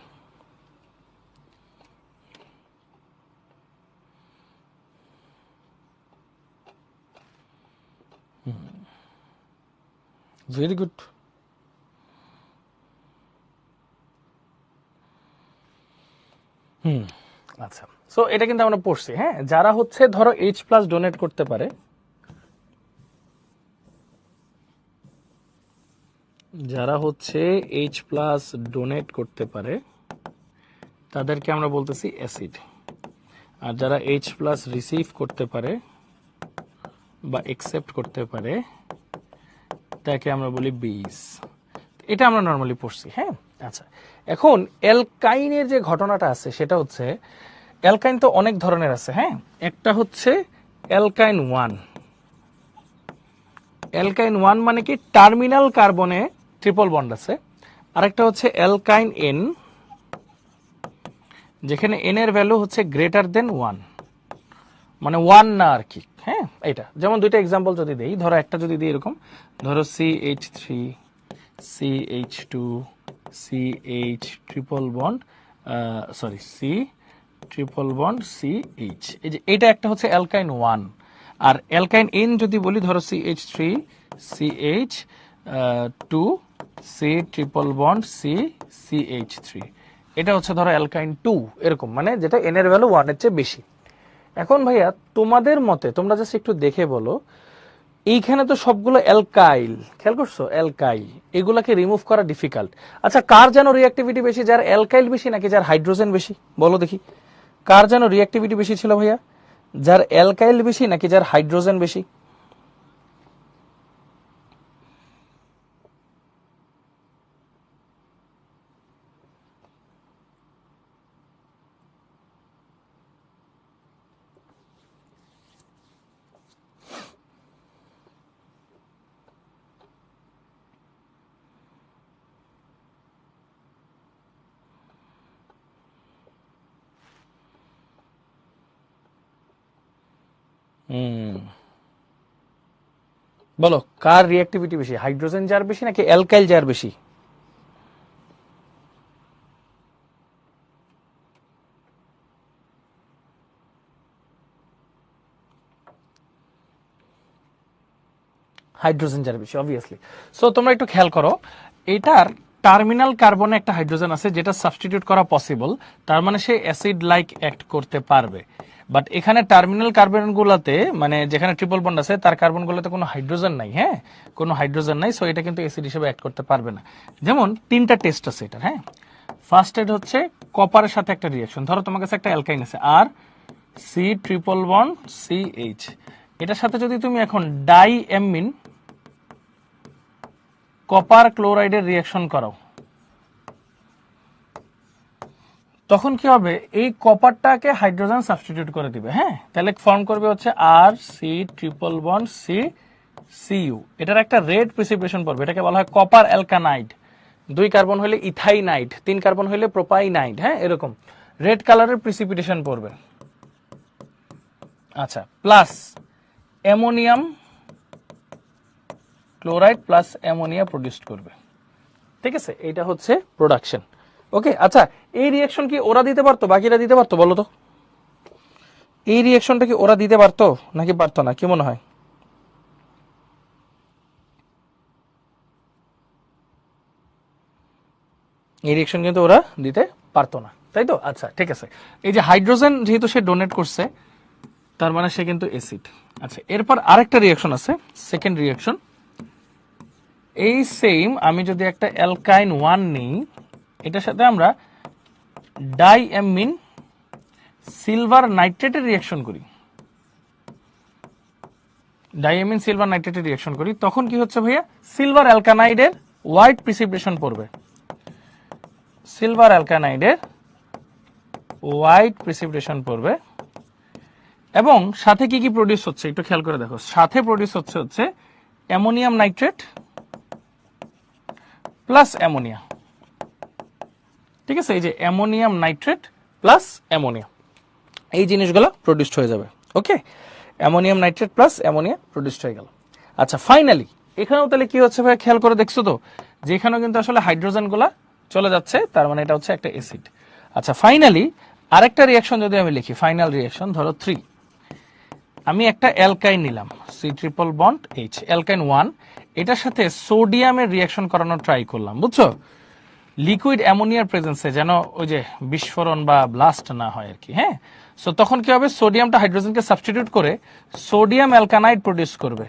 Very good. আচ্ছা, সো এটা কিন্তু আমরা পড়ছি। হ্যাঁ, যারা হচ্ছে ধরো H+ ডোনেট করতে পারে, যারা হচ্ছে H+ ডোনেট করতে পারে তাদেরকে আমরা বলতেছি অ্যাসিড, আর যারা H+ রিসিভ করতে পারে বা একসেপ্ট করতে পারে তাকে আমরা বলি বেস। এটা আমরা নর্মালি পড়ছি। হ্যাঁ, আচ্ছা, এখন অ্যালকাইনের যে ঘটনাটা আছে সেটা হচ্ছে, অ্যালকাইন তো অনেক ধরনের আছে। হ্যাঁ, একটা হচ্ছে অ্যালকাইন 1। অ্যালকাইন 1 মানে কি? টার্মিনাল কার্বনে ট্রিপল বন্ড আছে। আরেকটা হচ্ছে অ্যালকাইন N, যেখানে n এর ভ্যালু হচ্ছে গ্রেটার দেন 1, মানে 1 না আর কি। হ্যাঁ, এটা যেমন দুইটা এক্সাম্পল যদি দেই, ধরো একটা যদি দিই এরকম, ধরো CH3 CH2 CH triple bond, sorry C triple bond CH, এই যে এটা একটা হচ্ছে অ্যালকাইন 1। আর অ্যালকাইন N যদি বলি, ধরো CH3 CH 2 C triple bond C CH3, এটা হচ্ছে ধরো অ্যালকাইন 2, এরকম, মানে যেটা n এর ভ্যালু 1 এর চেয়ে বেশি। এখন ভাইয়া তোমাদের মতে তোমরা জাস্ট একটু দেখে বলো, এইখানে তো সবগুলো অ্যালকাইল, খেয়াল করছো, অ্যালকাইল, এগুলাকে রিমুভ করা ডিফিকাল্ট। আচ্ছা, কার যেন রিঅ্যাক্টিভিটি বেশি, যার অ্যালকাইল বেশি নাকি যার হাইড্রোজেন বেশি? বলো দেখি, কার যেন রিঅ্যাক্টিভিটি বেশি ছিল ভাইয়া, যার অ্যালকাইল বেশি নাকি যার হাইড্রোজেন বেশি? বলো, কার রিঅ্যাক্টিভিটি বেশি, হাইড্রোজেন যার বেশি নাকি অ্যালকাইল যার বেশি? হাইড্রোজেন যার বেশি, অবভিয়াসলি। সো তোমরা একটু খেয়াল করো, এটার টার্মিনাল কার্বনে একটা হাইড্রোজেন আছে যেটা সাবস্টিটিউট করা পসিবল, তার মানে সে অ্যাসিড লাইক অ্যাক্ট করতে পারবে। বাট এখানে টার্মিনাল কার্বন গুলাতে, মানে যেখানে ট্রিপল বন্ড আছে তার কার্বন গুলোতে কোনো হাইড্রোজেন নাই, হ্যাঁ, কোনো হাইড্রোজেন নাই, সো এটা কিন্তু অ্যাসিড হিসেবে অ্যাক্ট করতে পারবে না। যেমন তিনটা টেস্ট আছে এটা, হ্যাঁ। ফার্স্ট এড হচ্ছে কপারের সাথে একটা রিঅ্যাকশন, ধরো তোমার কাছে একটা অ্যালকাইন আছে আর সি ট্রিপল বন্ড CH, এটার সাথে যদি তুমি এখন ডাই অ্যামিন কপার ক্লোরাইডের রিঅ্যাকশন করাও, তখন কি হবে, এই কপারটাকে হাইড্রোজেন সাবস্টিটিউট করে দিবে, হ্যাঁ, তাহলে ফর্ম করবে হচ্ছে R C triple bond C CU. এটার একটা রেড প্রিসিপিটেশন পড়বে, এটাকে বলা হয় কপার অ্যালকানাইড। 2 কার্বন হলে ইথাইনাইড, 3 কার্বন হলে প্রোপাইনাইড, হ্যাঁ, এরকম রেড কালারের প্রিসিপিটেশন পড়বে। আচ্ছা, plus ammonium chloride plus ammonia produce করবে, ঠিক আছে, এটা হচ্ছে প্রোডাকশন। ওকে, আচ্ছা, এই রিঅ্যাকশন কি ওরা দিতে পারতো, বাকিরা দিতে পারতো, বলো তো? এই রিঅ্যাকশনটা কি ওরা দিতে পারতো নাকি পারতো না, কি মনে হয়? এই রিঅ্যাকশন কিন্তু ওরা দিতে পারতো না, তাই তো? আচ্ছা, ঠিক আছে, এই যে হাইড্রোজেন যেহেতু সে ডোনেট করছে, তার মানে সে কিন্তু অ্যাসিড। আচ্ছা, এরপর আরেকটা রিঅ্যাকশন আছে, সেকেন্ড রিঅ্যাকশন। এই সেম আমি যদি একটা অ্যালকাইন 1 নিই, এটার সাথে আমরা ডাইঅ্যামিন সিলভার নাইট্রেটের রিঅ্যাকশন করি, ডাইঅ্যামিন সিলভার নাইট্রেটের রিঅ্যাকশন করি, তখন কি হচ্ছে ভাইয়া, সিলভার অ্যালকানাইডের হোয়াইট প্রিসিপিটেশন পড়বে, সিলভার অ্যালকানাইডের হোয়াইট প্রিসিপিটেশন পড়বে। এবং সাথে কি কি প্রডিউস হচ্ছে একটু খেয়াল করে দেখো, সাথে প্রডিউস হচ্ছে অ্যামোনিয়াম নাইট্রেট প্লাস অ্যামোনিয়া, ঠিক আছে, এই যে অ্যামোনিয়াম নাইট্রেট প্লাস অ্যামোনিয়া, এই জিনিসগুলো প্রডিউসড হয়ে যাবে। Okay, ammonium nitrate plus ammonia produced হয়ে গেল। আচ্ছা, ফাইনালি এখানেও তাহলে কি হচ্ছে ভাই, খেয়াল করে দেখছো তো যে এখানেও কিন্তু আসলে হাইড্রোজেন গুলা চলে যাচ্ছে, তার মানে এটা হচ্ছে একটা অ্যাসিড। আচ্ছা, ফাইনালি আরেকটা রিঅ্যাকশন যদি আমি লিখি, ফাইনাল রিঅ্যাকশন, ধরো 3, আমি একটা অ্যালকাইন নিলাম C triple bond H, alkyne 1, এটার সাথে সোডিয়ামের রিঅ্যাকশন করানোর ট্রাই করলাম, বুঝছো, লিকুইড অ্যামোনিয়ার প্রেজেন্সে, যেন ওই যে বিস্ফোরণ বা ব্লাস্ট না হয় আর কি, হ্যাঁ। সো তখন কি হবে, সোডিয়ামটা হাইড্রোজেনকে সাবস্টিটিউট করে সোডিয়াম অ্যালকানাইড প্রডিউস করবে,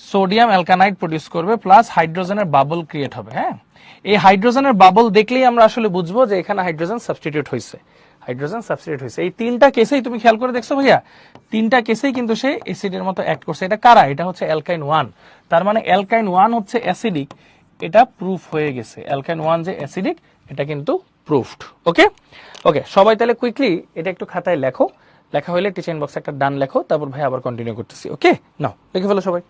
সোডিয়াম অ্যালকানাইড প্রডিউস করবে, প্লাস হাইড্রোজেনের বাবল ক্রিয়েট হবে, হ্যাঁ। এই হাইড্রোজেনের বাবল দেখলেই আমরা আসলে বুঝবো যে এখানে হাইড্রোজেন সাবস্টিটিউট হয়েছে, হাইড্রোজেন সাবস্টিটিউট হয়েছে। এই তিনটা কেসেই তুমি খেয়াল করে দেখছো ভাইয়া, তিনটা কেসেই কিন্তু সে অ্যাসিডের মতো অ্যাক্ট করছে। এটা কারা, এটা হচ্ছে অ্যালকাইন 1, তার মানে অ্যালকাইন 1 হচ্ছে অ্যাসিডিক, এটা প্রুফ হয়ে গেছে, অ্যালকাইন 1 যে অ্যাসিডিক এটা কিন্তু প্রুফড। ওকে, ওকে, সবাই তাহলে কুইকলি এটা একটু খাতায় লেখো, লেখা হলে টিচার বক্সে একটা ডান লেখো, তারপর ভাই আবার কন্টিনিউ করতেছি। ওকে, নাও লিখে ফেলো সবাই।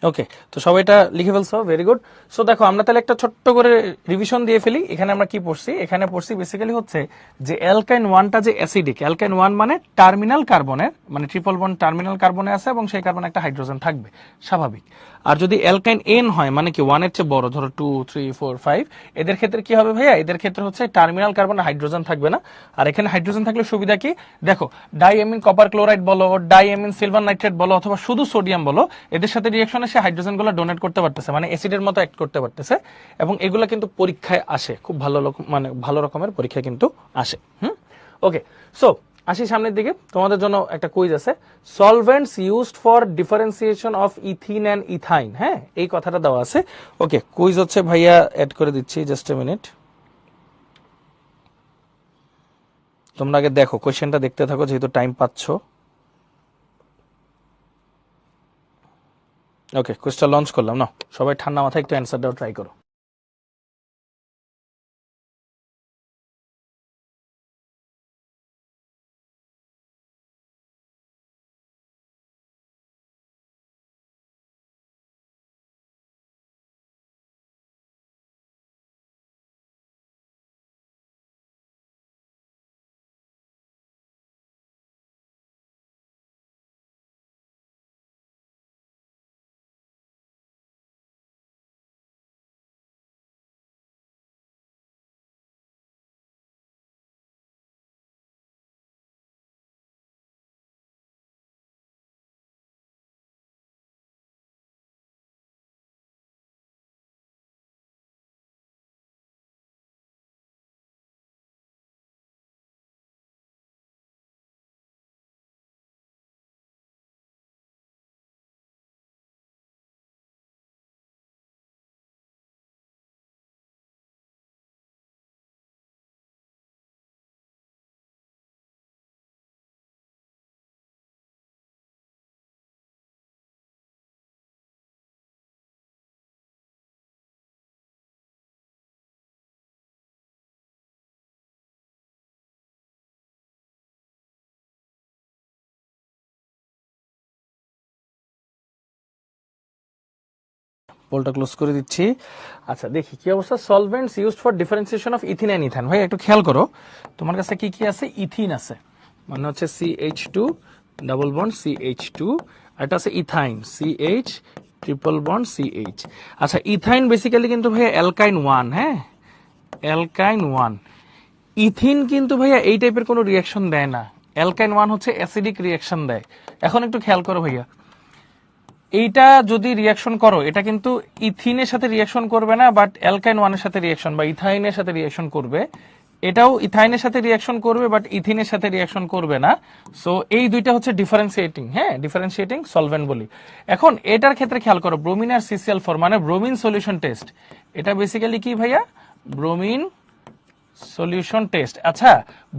ওকে, তো সবাই এটা লিখে ফেলছো, ভেরি গুড। সো দেখো আমরা তাহলে একটা ছোট্ট করে রিভিশন দিয়ে ফেলি। এখানে আমরা কি পড়ছি? এখানে পড়ছি বেসিক্যালি হচ্ছে যে অ্যালকাইন ওয়ানটা যে অ্যাসিডিক, অ্যালকাইন ওয়ান মানে টার্মিনাল কার্বনের, মানে ট্রিপল বন্ড টার্মিনাল কার্বনে আছে এবং সেই কার্বনে একটা হাইড্রোজেন থাকবে, স্বাভাবিক। আর যদি অ্যালকাইন এন হয় মানে কি ওয়ানের চেয়ে বড়, ধরো 2, 3, 4, 5, এদের ক্ষেত্রে কি হবে ভাইয়া? এদের ক্ষেত্রে হচ্ছে টার্মিনাল কার্বনে হাইড্রোজেন থাকবে না। আর এখানে হাইড্রোজেন থাকলে সুবিধা কি? দেখো ডাইএমিন কপার ক্লোরাইড বলো, ডাইএমিন সিলভার নাইট্রেট বলো, অথবা শুধু সোডিয়াম বলো, এদের সাথে রিঅ্যাকশনে সে হাইড্রোজেন গুলো ডোনেট করতে পারতেছে, মানে অ্যাসিডের মতো অ্যাক্ট করতে পারতেছে। এবং এগুলো কিন্তু পরীক্ষায় আসে, খুব ভালো মানে ভালো রকমের পরীক্ষা কিন্তু আসে। ওকে, সো আসি সামনের দিকে। তোমাদের জন্য একটা কুইজ আছে, solvents used for differentiation of ethene and ethyne. হ্যাঁ, এই কথাটা দেওয়া আছে। ওকে, কুইজ হচ্ছে ভাইয়া অ্যাড করে দিচ্ছি, জাস্ট এ মিনিট। তোমরা আগে দেখো, কোয়েশ্চেনটা দেখতে থাকো যেহেতু টাইম পাচ্ছ। ওকে, কুইজটা লঞ্চ করলাম না, সবাই ঠান্ডা মাথায় একটু অ্যান্সার দেওয়া ট্রাই করো। পোলটা ক্লোজ করে দিচ্ছি। আচ্ছা, দেখি কি অবস্থা। Solvents used for differentiation of ethene and ethane. ভাই একটু খেয়াল করো, তোমার কাছে কি কি আছে? ইথিন আছে, মানে হচ্ছে CH2 ডাবল বন্ড CH2, আর এটা আছে ethyne CH triple bond CH। আচ্ছা, ইথাইন বেসিক্যালি কিন্তু ভাইয়া অ্যালকাইন ওয়ান। হ্যাঁ, অ্যালকাইন ওয়ান। ইথিন কিন্তু ভাইয়া এই টাইপের কোনো রিয়াকশন দেয় না, অ্যালকাইন ওয়ান হচ্ছে অ্যাসিডিক রিয়াকশন দেয়। এখন একটু খেয়াল করো ভাইয়া, এইটা যদি রিয়াকশন করো, এটা কিন্তু ইথিনের সাথে রিয়াকশন করবে না, বাট অ্যালকাইন ওয়ানের সাথে রিয়াকশন বা ইথাইনের সাথে রিয়াকশন করবে। এটাও ইথাইনের সাথে রিয়াকশন করবে, বাট ইথিনের সাথে রিয়াকশন করবে না। সো এই দুইটা হচ্ছে ডিফারেন্সিয়েটিং, হ্যাঁ, ডিফারেন্সিয়েটিং সলভেন্ট বলি। এখন এটার ক্ষেত্রে খেয়াল করো, ব্রোমিন আর CCl4 মানে ব্রোমিন সলিউশন টেস্ট। এটা বেসিক্যালি কি ভাইয়া? Bromine solution test. আচ্ছা,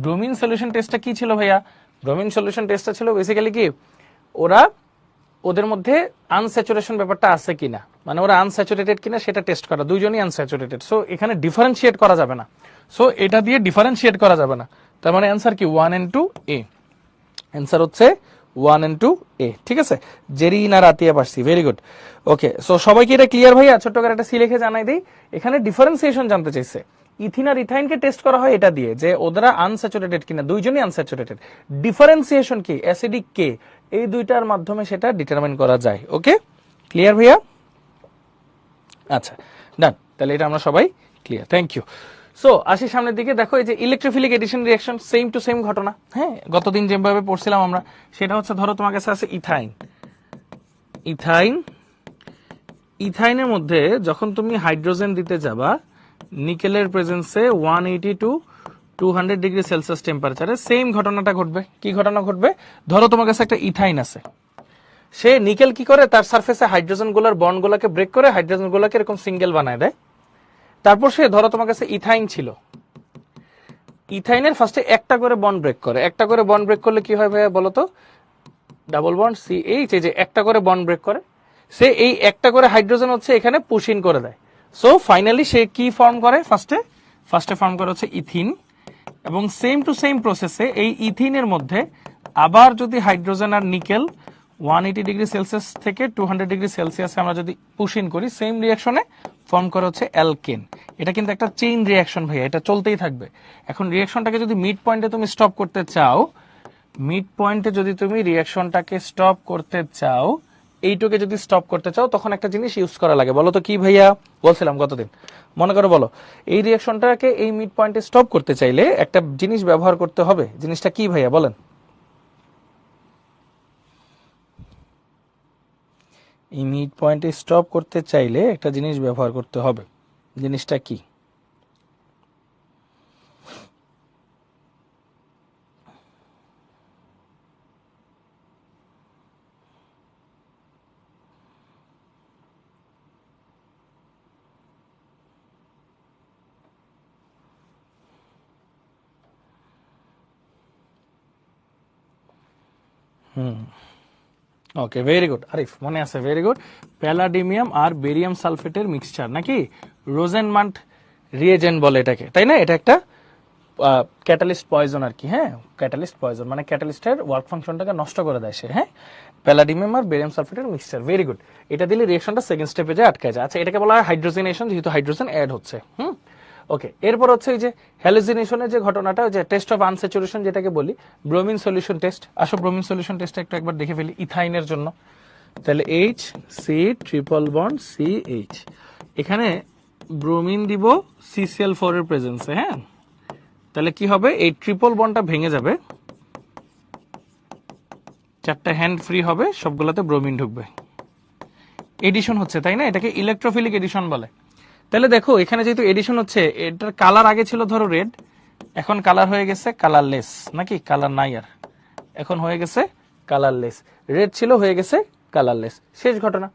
ব্রোমিন সলিউশন টেস্টটা কি ছিল ভাইয়া? ব্রোমিন সলিউশন টেস্টটা ছিল বেসিক্যালি কি, ওরা ওদের মধ্যে আনস্যাচুরেশন ব্যাপারটা আছে কিনা, মানে ওরা আনস্যাচুরেটেড কিনা সেটা টেস্ট করা। দুইজনই আনস্যাচুরেটেড, সো এখানে ডিফারেন্সিয়েট করা যাবে না। সো এটা দিয়ে ডিফারেন্সিয়েট করা যাবে না, তার মানে অ্যান্সার কি 1 and 2 A। অ্যান্সার হচ্ছে 1 and 2 A, ঠিক আছে? জেরিনা রাতিয়া পারছি, ভেরি গুড। ওকে, সো সবাইকে এটা ক্লিয়ার ভাইয়া? ছোট্ট করে একটা সি লিখে জানাই দিই। এখানে ডিফারেন্সিয়েশন জানতে চাইছে, ইথিন আর ইথাইনকে টেস্ট করা হয় এটা দিয়ে যে ওরা আনস্যাচুরেটেড কিনা, দুইজনই আনস্যাচুরেটেড। ডিফারেন্সিয়েশন কি, অ্যাসিডিক কে, এই দুইটার মাধ্যমে সেটা ডিটারমাইন করা যায়। ওকে, ক্লিয়ার ভাইয়া? আচ্ছা, ডান, তাহলে এটা আমরা সবাই ক্লিয়ার, থ্যাংক ইউ। সো আসি সামনের দিকে। দেখো এই যে electrophilic addition reaction, same to same ঘটনা। হ্যাঁ, গতদিন যেভাবে পড়ছিলাম আমরা, সেটা হচ্ছে ধরো তোমার কাছে আছে ইথাইন। ইথাইন, ইথাইনের মধ্যে যখন তুমি হাইড্রোজেন দিতে যাবা, নিকেলের প্রেজেন্সে 180 to 200 ডিগ্রি সেলসিয়াস টেম্পারেচারে সেম ঘটনাটা ঘটবে। কি ঘটনা ঘটবে? ধরো তোমার কাছে একটা ইথাইন আছে, সে নিকেল কি করে, তার সারফেসে হাইড্রোজেন গুলার বন্ড গুলাকে ব্রেক করে হাইড্রোজেন গুলাকে এরকম সিঙ্গেল বানায় দেয়। তারপর সে ধরো তোমার কাছে ইথাইন ছিল, ইথাইনের ফার্স্টে একটা করে বন্ড ব্রেক করে। একটা করে বন্ড ব্রেক করলে কি হয় ভাইয়া বলো তো? ডাবল বন্ড CH, এই যে একটা করে বন্ড ব্রেক করে, সে এই একটা করে হাইড্রোজেন হচ্ছে এখানে পুশ ইন করে দেয়। সো ফাইনালি সে কি ফর্ম করে? ফার্স্টে ফর্ম করে হচ্ছে ইথিন। এবং সেম টু সেম প্রসেসে এই ইথিনের মধ্যে আবার যদি হাইড্রোজেন আর নিকেল 180 ডিগ্রি সেলসিয়াস থেকে 200 ডিগ্রি সেলসিয়াসে আমরা যদি পুশ ইন করি, সেম রিয়াকশনে ফর্ম করে হচ্ছে অ্যালকেন। এটা কিন্তু একটা চেইন রিয়াকশন ভাইয়া, এটা চলতেই থাকবে। এখন রিয়াকশনটাকে যদি মিড পয়েন্টে তুমি স্টপ করতে চাও, মিড পয়েন্টে যদি তুমি রিয়াকশনটাকে স্টপ করতে চাও, এইটুকে যদি স্টপ করতে চাও, তখন একটা জিনিস ইউজ করা লাগে। বলো তো কি ভাইয়া? বলছিলাম গতদিন, মনে করো বলো, এই রিয়াকশনটাকে এই মিড পয়েন্টে স্টপ করতে চাইলে একটা জিনিস ব্যবহার করতে হবে। জিনিসটা কি ভাইয়া বলেন? এই মিড পয়েন্টে স্টপ করতে চাইলে একটা জিনিস ব্যবহার করতে হবে। জিনিসটা কি? ওকে, ভেরি গুড আরিফ, মনে আছে, ভেরি গুড। প্যালাডিমিয়াম আর বেরিয়াম সালফেটের মিক্সচার, নাকি রোজেনমান্ট রিয়েজেন্ট বলে এটাকে, তাই না? এটা একটা ক্যাটালিস্ট পয়জন আর কি। হ্যাঁ, ক্যাটালিস্ট পয়জন মানে ক্যাটালিস্টের ওয়ার্ক ফাংশনটাকে নষ্ট করে দেয় সে। হ্যাঁ, প্যালাডিমিয়াম আর বেরিয়াম সালফেটের মিক্সচার, ভেরি গুড। এটা দিলে রিয়েকশনটা সেকেন্ড স্টেপে যায় আটকে যায়। আচ্ছা, এটাকে বলা হয় হাইড্রোজেনেশন, যেহেতু হাইড্রোজেন অ্যাড হচ্ছে। ওকে, এরপর হচ্ছে এই যে হ্যালোজিনেশনের যে ঘটনাটা, যে টেস্ট অফ আনস্যাচুরেশন যেটাকে বলি, ব্রোমিন সলিউশন টেস্ট। আসো ব্রোমিন সলিউশন টেস্টটা একটু একবার দেখে ফেলি ইথাইনের জন্য। তাহলে HC≡CH, এখানে ব্রোমিন দিব CCl4 এর প্রেজেন্সে। হ্যাঁ, তাহলে কি হবে? এই ট্রিপল বন্ডটা ভেঙে যাবে, চারটা হ্যান্ড ফ্রি হবে, সবগুলোতে ব্রোমিন ঢুকবে। এডিশন হচ্ছে, তাই না? এটাকে ইলেকট্রোফিলিক এডিশন বলে। তাহলে দেখো এখানে যেহেতু এডিশন হচ্ছে, এটার কালার আগে ছিল ধরো রেড, এখন কালার হয়ে গেছে কালারলেস, নাকি কালার নাই আর, এখন হয়ে গেছে কালারলেস। রেড ছিল, হয়ে গেছে কালারলেস, শেষ ঘটনা।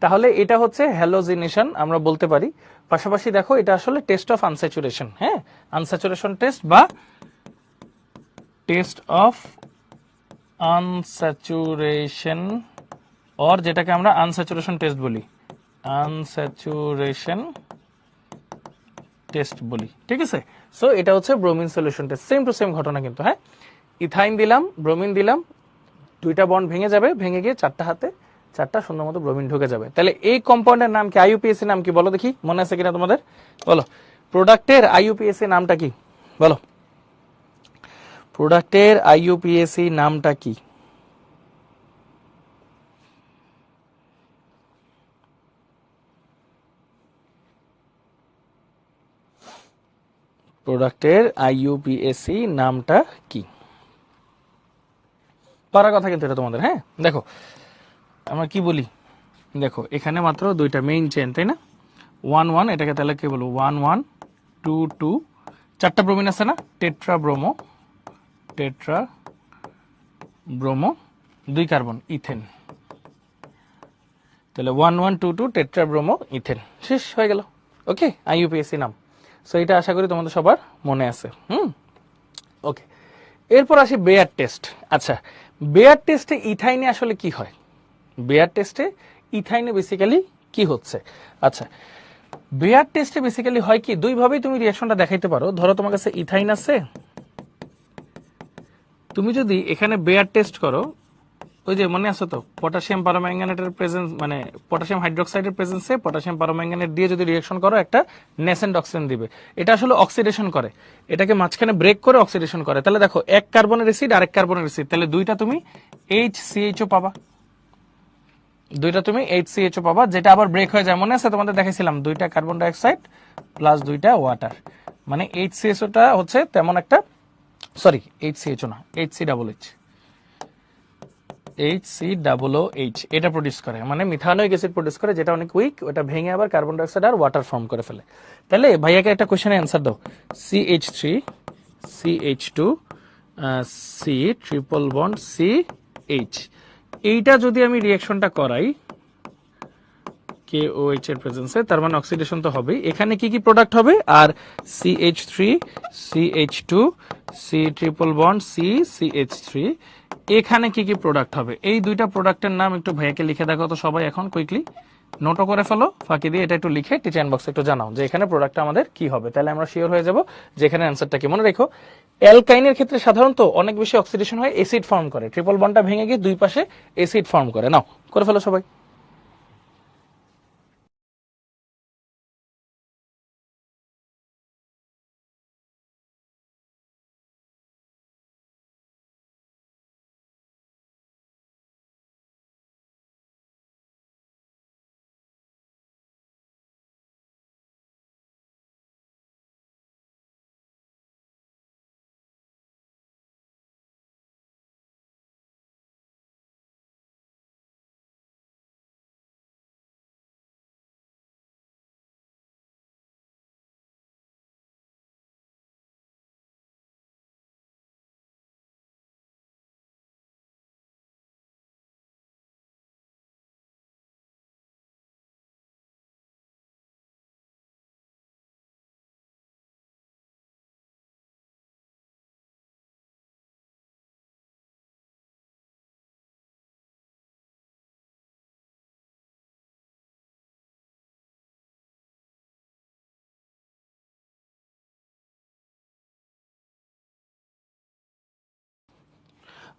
তাহলে এটা হচ্ছে হ্যালোজিনেশন আমরা বলতে পারি। পাশাপাশি দেখো এটা আসলে টেস্ট অফ আনস্যাচুরেশন। হ্যাঁ, আনস্যাচুরেশন টেস্ট বা টেস্ট অফ আনস্যাচুরেশন, অর যেটাকে আমরা আনস্যাচুরেশন টেস্ট বলি, আনস্যাচুরেশন টেস্ট বলি। ঠিক আছে, সো এটা হচ্ছে bromine solution test, same to same ঘটনা কিন্তু। হ্যাঁ, ইথাইন দিলাম, ব্রোমিন দিলাম, দুইটা বন্ড ভেঙে যাবে, ভেঙে গিয়ে চারটা হাতে চারটা সুন্দর মতো ব্রোমিন ঢুকে যাবে। তাহলে এই কম্পাউন্ডের নাম কি? আইইউপিএসি নাম কি বলো দেখি, মনে আছে কিনা তোমাদের? বলো, প্রোডাক্টের আইইউপিএসি নামটা কি? বলো, প্রোডাক্টের আইইউপিএসি নামটা কি? প্রোডাক্টের আইইউপিএসি নামটা কি? পারার কথা কিন্তু এটা তোমাদের। হ্যাঁ, দেখো আমরা কি বলি, দেখো এখানে মাত্র দুইটা মেইন চেন, তাই না? 1 1, এটাকে তাহলে কি বলবো? 1 1 2 2, চারটা ব্রোমিন আছে না? Tetra bromo, tetra bromo, 2 carbon, ethane. তাহলে 1 1 2 2 টেট্রা ব্রোমো ইথেন, শেষ হয়ে গেল। ওকে, আইইউপিএসি নাম। সো এটা আশা করি তোমাদের সবার মনে আছে। ওকে, এরপর আসি বেয়ার টেস্ট। আচ্ছা, বেয়ার টেস্টে ইথাইনে আসলে কি হয়? বেয়ার টেস্টে ইথাইনে বেসিক্যালি কি হচ্ছে? আচ্ছা, বেয়ার টেস্টে বেসিক্যালি হয় কি, দুইভাবেই তুমি রিঅ্যাকশনটা দেখাইতে পারো। ধরো তোমার কাছে ইথাইন আছে, তুমি যদি এখানে বেয়ার টেস্ট করো, ওই যে মনে আছে তো পটাশিয়াম পারম্যাঙ্গানেটের প্রেজেন্স, মানে পটাশিয়াম হাইড্রোক্সাইডের প্রেজেন্সে পটাশিয়াম পারম্যাঙ্গানেট দিয়ে যদি রিঅ্যাকশন করো, একটা নেসেন্ট অক্সিজেন দিবে। এটা আসলে অক্সিডেশন করে, এটাকে মাঝখানে ব্রেক করে অক্সিডেশন করে। তাহলে দেখো এক কার্বনের অ্যাসিড আর এক কার্বনের অ্যাসিড, তাহলে দুইটা তুমি HCHO পাবা, দুইটা তুমি HCHO পাবা, যেটা আবার ব্রেক হয়ে যায়। মনে আছে তোমাদের দেখাইছিলাম, দুইটা কার্বন ডাইঅক্সাইড প্লাস দুইটা ওয়াটার, মানে HCHOটা হচ্ছে তেমন একটা, সরি HCHO না, HCOOH এটা প্রডিউস করে, মানে মিথানোইক অ্যাসিড প্রডিউস করে, যেটা অনেক উইক, ওটা ভেঙে আবার কার্বন ডাইঅক্সাইড আর ওয়াটার ফর্ম করে ফেলে। তাহলে ভাইয়াকে একটা কোশ্চেনের অ্যান্সার দাও, CH3 CH2 C triple bond CH, এইটা যদি আমি রিঅ্যাকশনটা করাই KOH এর প্রেজেন্সে, তার মানে অক্সিডেশন তো হবেই। এখানে কি কি প্রোডাক্ট হবে? আর CH3 CH2 C triple bond CH3, এখানে কি কি প্রোডাক্ট হবে? এই দুইটা প্রোডাক্টের নাম একটু ভাইয়াকে লিখে দেখো তো সবাই এখন কুইকলি। নোটও করে ফেলো, ফাঁকি দিয়ে এটা একটু লিখে টিচার ইনবক্সে একটু জানাও যে এখানে প্রোডাক্টটা আমাদের কি হবে, তাহলে আমরা শিওর হয়ে যাব যে এখানে অ্যান্সারটা কি। মনে রেখো অ্যালকাইনের ক্ষেত্রে সাধারণত অনেক বেশি অক্সিডেশন হয়, অ্যাসিড ফর্ম করে, ট্রিপল বন্ডটা ভেঙে গিয়ে দুই পাশে অ্যাসিড ফর্ম করে। নাও করে ফেলো সবাই।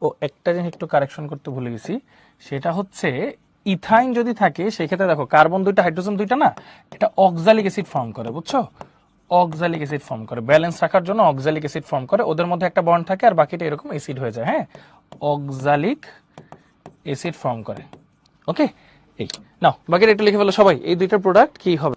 ও একটা জিনিস একটু কারেকশন করতে ভুলে গেছি, সেটা হচ্ছে ইথাইন যদি থাকে সেক্ষেত্রে দেখো কার্বন দুইটা হাইড্রোজেন দুইটা না, এটা অক্সালিক অ্যাসিড ফর্ম করে, বুঝছো? অক্সালিক অ্যাসিড ফর্ম করে, ব্যালেন্স রাখার জন্য অক্সালিক অ্যাসিড ফর্ম করে, ওদের মধ্যে একটা বন্ড থাকে আর বাকিটা এরকম অ্যাসিড হয়ে যায়। হ্যাঁ, অক্সালিক অ্যাসিড ফর্ম করে। ওকে, এই নাও বাকিটা একটু লিখে ফেলো সবাই, এই দুইটা প্রোডাক্ট কি হবে।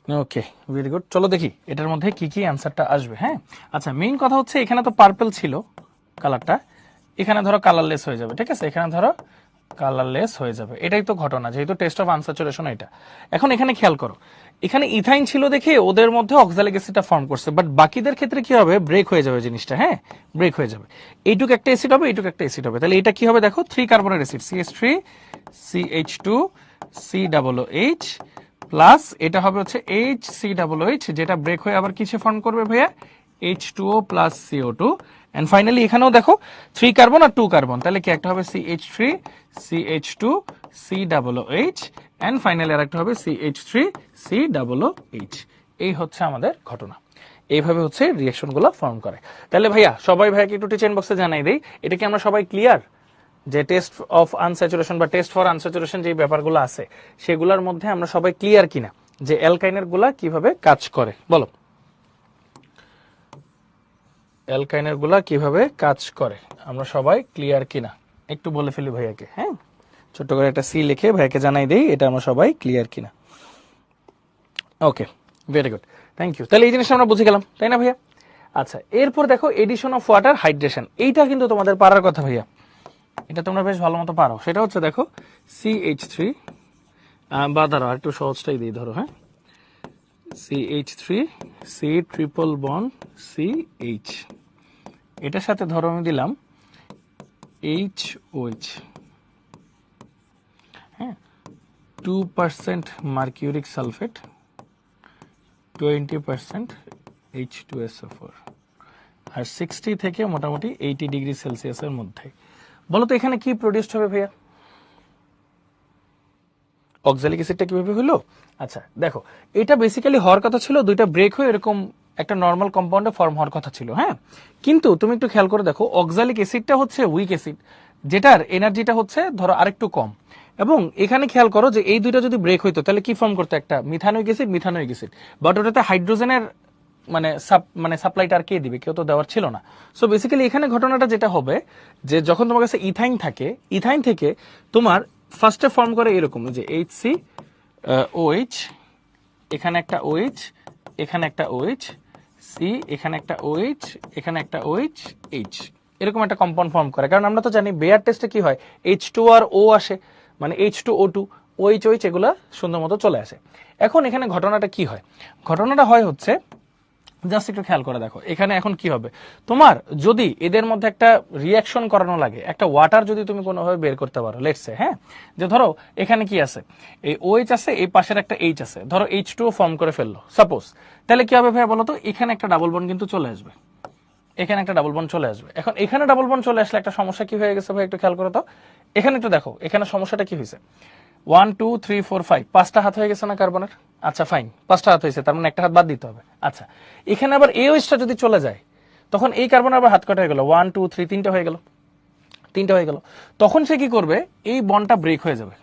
ওকে, ভেরি গুড। চলো দেখি এটার মধ্যে কি কি অ্যান্সারটা আসবে। হ্যাঁ, আচ্ছা, মেইন কথা হচ্ছে এখানে তো পার্পল ছিল কালারটা, এখানে ধরো কালারলেস হয়ে যাবে, ঠিক আছে, এখানে ধরো কালারলেস হয়ে যাবে, এটাই তো ঘটনা, যেহেতু টেস্ট অফ আনস্যাচুরেশন এটা। এখন এখানে খেয়াল করো, এখানে ইথাইন ছিল দেখে ওদের মধ্যে অক্সালিক অ্যাসিডটা ফর্ম করছে, বাট বাকিদের ক্ষেত্রে কি হবে, ব্রেক হয়ে যাবে জিনিসটা। হ্যাঁ, ব্রেক হয়ে যাবে, এইটুক একটা অ্যাসিড হবে, এইটুক একটা অ্যাসিড হবে, তাহলে এটা কি হবে দেখো, 3 কার্বনের acid, CH3 CH2 COOH, plus এটা হবে হচ্ছে HCOOH, যেটা ব্রেক হয়ে আবার কিছু ফর্ম করবে ভাইয়া, H2O plus CO2, and finally এখানেও দেখো 3 কার্বন আর 2 কার্বন, তাহলে কি একটা হবে CH3 CH2 COOH, and finally আরেকটা হবে CH3 COOH। এই হচ্ছে আমাদের ঘটনা, এইভাবে হচ্ছে রিঅ্যাকশনগুলো ফর্ম করে। তাহলে ভাইয়া সবাই ভাইয়াকে একটু টিচার বক্সে জানাই দেই, এটা কি আমরা সবাই ক্লিয়ার যে টেস্ট অফ আনস্যাচুরেশন বা টেস্ট ফর আনস্যাচুরেশন যে ব্যাপারগুলো আছে সেগুলোর মধ্যে আমরা সবাই ক্লিয়ার কিনা, যে অ্যালকাইনের গুলা কিভাবে কাজ করে, বলো অ্যালকাইনের গুলা কিভাবে কাজ করে আমরা সবাই ক্লিয়ার কিনা, একটু বলে ফেলি ভাইয়াকে। হ্যাঁ, ছোট্ট করে একটা সি লিখে ভাইয়াকে জানাই দেই এটা আমরা সবাই ক্লিয়ার কিনা। ওকে, ভেরি গুড, থ্যাংক ইউ। তাহলে এই জিনিসটা আমরা বুঝে গেলাম, তাই না ভাইয়া? আচ্ছা, এরপর দেখো এডিশন অফ ওয়াটার হাইড্রেশন, এইটা কিন্তু তোমাদের পারার কথা ভাইয়া, এটা তোমরা বেশ ভালো মতো পারো। সেটা হচ্ছে দেখো CH3, বা ধরো আর একটু সহজটাই দিই, ধরো হ্যাঁ, CH3 C triple bond CH, এটার সাথে ধরো আমি দিলাম HOH, হ্যাঁ, 2% মার্কিউরিক সালফেট, 20% H2SO4, আর 60 থেকে মোটামুটি 80 ডিগ্রি সেলসিয়াসের মধ্যে। বলো তো এখানে কি প্রডিউসড হবে ভাইয়া, অক্সালিক অ্যাসিডটা কিভাবে হলো? আচ্ছা দেখো, এটা বেসিক্যালি হওয়ার কথা ছিল দুইটা ব্রেক হয়ে এরকম একটা নর্মাল কম্পাউন্ডে ফর্ম হওয়ার কথা ছিল। হ্যাঁ, কিন্তু তুমি একটু খেয়াল করে দেখো, অক্সালিক অ্যাসিডটা হচ্ছে উইক অ্যাসিড, যেটার এনার্জিটা হচ্ছে ধরো আরেকটু কম, এবং এখানে খেয়াল করো যে এই দুইটা যদি ব্রেক হইতো তাহলে কি ফর্ম করতো, একটা মিথানোইক অ্যাসিড, বাট ওটাতে হাইড্রোজেনের মানে সাপ্লাইটা আর কে দিবে, কেউ তো দেওয়ার ছিল না। সো বেসিক্যালি এখানে ঘটনাটা যেটা হবে, যে যখন তোমার কাছে ইথাইন থাকে, ইথাইন থেকে তোমার ফার্স্টে ফর্ম করে এরকম যে HCOH, এখানে একটা OH, এখানে একটা OH, C, এখানে একটা OH, এখানে একটা OH, H, এরকম একটা কম্পাউন্ড ফর্ম করে। কারণ আমরা তো জানি বেয়ার টেস্টে কি হয়, H2 আর O আসে, মানে H2O2, OH এগুলা সুন্দর মতো চলে আসে। এখন এখানে ঘটনাটা কি হয়, ঘটনাটা হয় হচ্ছে, জাস্ট একটু খেয়াল করে দেখো এখানে এখন কি হবে, তোমার যদি এদের মধ্যে একটা রিয়াকশন করানো লাগে, একটা ওয়াটার যদি তুমি কোনোভাবে বের করতে পারো, লেটস সে, হ্যাঁ, যে ধরো এখানে কি আছে, এই OH আছে, এই পাশের একটা H আছে, ধরো H2O ফর্ম করে ফেললো সাপোজ, তাহলে কি হবে ভাইয়া বলো তো, এখানে একটা ডাবল বন্ড কিন্তু চলে আসবে, এখানে একটা ডাবল বন্ড চলে আসবে। এখন এখানে ডাবল বন্ড চলে আসলে একটা সমস্যা কি হয়ে গেছে ভাই, একটু খেয়াল করো তো, এখানে একটু দেখো এখানে সমস্যাটা কি হয়েছে, 1 2 3 4 5, 5টা হাত হয়ে গেছে না কার্বনের? আচ্ছা ফাইন, 5টা হাত হয়েছে, তার মানে একটা হাত বাদ দিতে হবে। আচ্ছা, এখানে আবার OHটা যদি চলে যায়, তখন এই কার্বন আবার হাত কাটা হয়ে গেল, 1 2 3, 3টা হয়ে গেল, 3টা হয়ে গেল, তখন সে কি করবে, এই বন্ডটা ব্রেক হয়ে যাবে,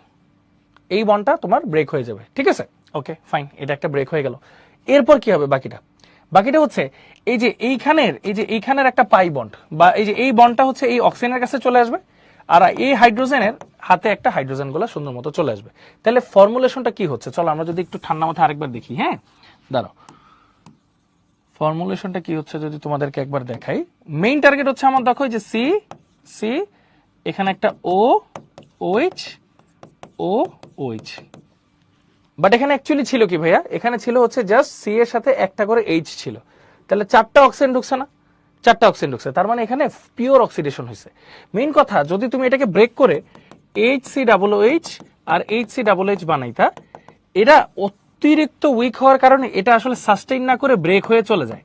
এই বন্ডটা তোমার ব্রেক হয়ে যাবে, ঠিক আছে, ওকে ফাইন, এটা একটা ব্রেক হয়ে গেল। এরপর কি হবে বাকিটা, বাকিটা হচ্ছে এই যে এইখানের একটা পাই বন্ড, বা এই যে এই বন্ডটা হচ্ছে এই অক্সিজেনের কাছে চলে আসবে, আর এই হাইড্রোজেনের হাতে একটা হাইড্রোজেন গুলো সুন্দর মতো চলে আসবে। তাহলে ফর্মুলেশনটা কি হচ্ছে, চলো আমরা যদি একটু ঠান্ডা মাথায় আরেকবার দেখি। হ্যাঁ, দাঁড়াও, ফর্মুলেশনটা কি হচ্ছে যদি তোমাদেরকে একবার দেখাই। মেইন টার্গেট হচ্ছে আমার, দেখো যে সি সি, এখানে একটা OH OH, বাট এখানে অ্যাকচুয়ালি ছিল কি ভাইয়া, এখানে ছিল হচ্ছে জাস্ট সি এর সাথে একটা করে H ছিল, তাহলে 4টা অক্সিজেন ঢুকছে না, 4টা অক্সিজেন ঢুকছে, তার মানে এখানে পিওর অক্সিডেশন হয়েছে। মেইন কথা, যদি তুমি এটাকে ব্রেক করে HCOOH আর HCOOH বানাইতা, এটা অতিরিক্ত উইক হওয়ার কারণে এটা আসলে সাস্টেইন না করে ব্রেক হয়ে চলে যায়।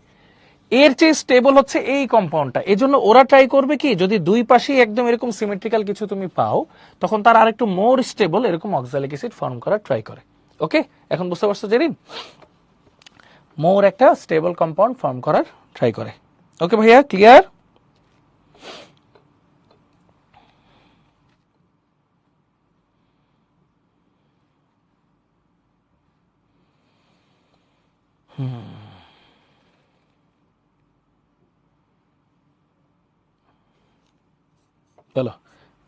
এর চেয়ে স্টেবল হচ্ছে এই কম্পাউন্ডটা, এজন্য ওরা ট্রাই করবে কি, যদি দুই পাশেই একদম এরকম সিমেট্রিক্যাল কিছু তুমি পাও, তখন তার আরেকটু মোর স্টেবল এরকম অক্সালিক অ্যাসিড ফর্ম করার ট্রাই করে। ওকে, এখন বুঝতে পারছো জেরিন, মোর একটা স্টেবল কম্পাউন্ড ফর্ম করার ট্রাই করে। ওকে ভাইয়া, ক্লিয়ার? চলো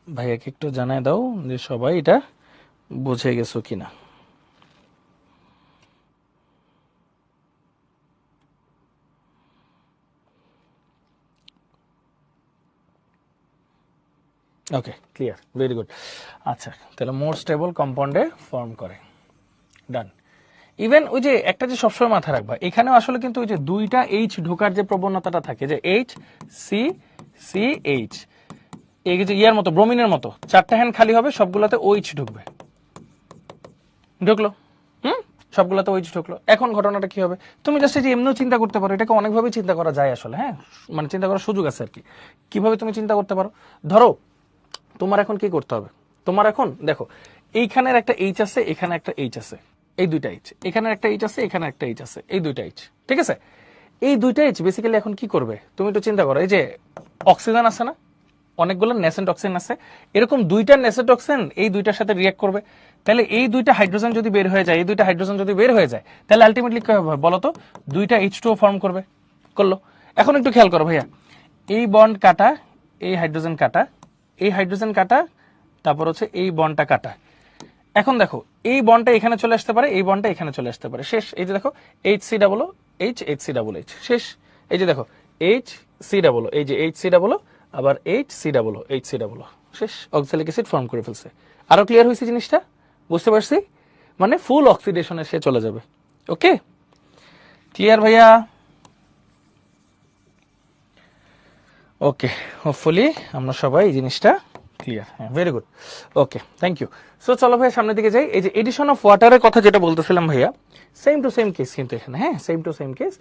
ভাইয়াকে একটু জানাই দাও যে সবাই এটা বুঝে গেছো কিনা। ওকে, ক্লিয়ার, ভেরি গুড। আচ্ছা, তাহলে মোর স্টেবল কম্পাউন্ডে ফর্ম করে, ডান। ইভেন ওই যে একটা যে সবসময় মাথায় রাখবা, এখানেও আসলে কিন্তু ওই যে দুইটা এইচ ঢোকার যে প্রবণতাটা থাকে, যে এইচ সি সি এইচ, এই যে ইয়ার মতো, ব্রোমিনের মতো, চারটা হ্যান্ড খালি হবে, সবগুলোতে ওইচ ঢুকবে, ঢুকলো, হুম, সবগুলোতে ওইচ ঢুকলো। এখন ঘটনাটা কি হবে, তুমি জাস্ট এই যে এমনিও চিন্তা করতে পারো, এটাকে অনেকভাবে চিন্তা করা যায় আসলে, হ্যাঁ, মানে চিন্তা করার সুযোগ আছে আর কি। কিভাবে তুমি চিন্তা করতে পারো, ধরো তোমার এখন কি করতে হবে, তোমার এখন দেখো এইখানের একটা এইচ আছে, এখানে একটা এইচ আছে, এই দুইটা এইচ, এখানে একটা এইচ আছে, এখানে একটা এইচ আছে, এই দুইটা এইচ, ঠিক আছে। এই দুইটা এইচ বেসিক্যালি এখন কি করবে, তুমি একটু চিন্তা করো, এই যে অক্সিজেন আছে না, অনেকগুলো নেসেন্ট অক্সিজেন আছে, এরকম দুইটা নেসেন্ট অক্সিজেন এই দুইটার সাথে রিঅ্যাক্ট করবে, তাহলে এই দুইটা হাইড্রোজেন যদি বের হয়ে যায়, এই দুইটা হাইড্রোজেন যদি বের হয়ে যায়, তাহলে আলটিমেটলি কি হবে বলো তো, দুইটা H2O ফর্ম করবে, করলো। এখন একটু খেয়াল করো ভাইয়া, এই বন্ড কাটা, এই হাইড্রোজেন কাটা, এই হাইড্রোজেন কাটা, তারপর হচ্ছে এই বন্ডটা কাটা। এখন দেখো এই বন্ডটা এখানে চলে আসতে পারে, এই বন্ডটা এখানে চলে আসতে পারে, শেষ। এই যে দেখো H C double H, H C double H, শেষ। এই যে দেখো এইচ সি ডাবল, এই যে এইচ সি ডাবল, আবার H C double, H C double, শেষ। অক্সালিক অ্যাসিড ফর্ম করে ফেলছে। আরো ক্লিয়ার হয়েছে জিনিসটা, বুঝতে পারছি, মানে ফুল অক্সিডেশনে সে চলে যাবে। ওকে, ক্লিয়ার ভাইয়া? ওকে, হোপফুলি আমরা সবাই এই জিনিসটা ক্লিয়ার, হ্যাঁ, very good. Okay, thank you. So চলো ভাইয়া সামনের দিকে যাই। এই যে এডিশন অফ ওয়াটারের কথা যেটা বলতেছিলাম ভাইয়া, সেম টু সেম কেস কিন্তু এখানে, হ্যাঁ, same to same case.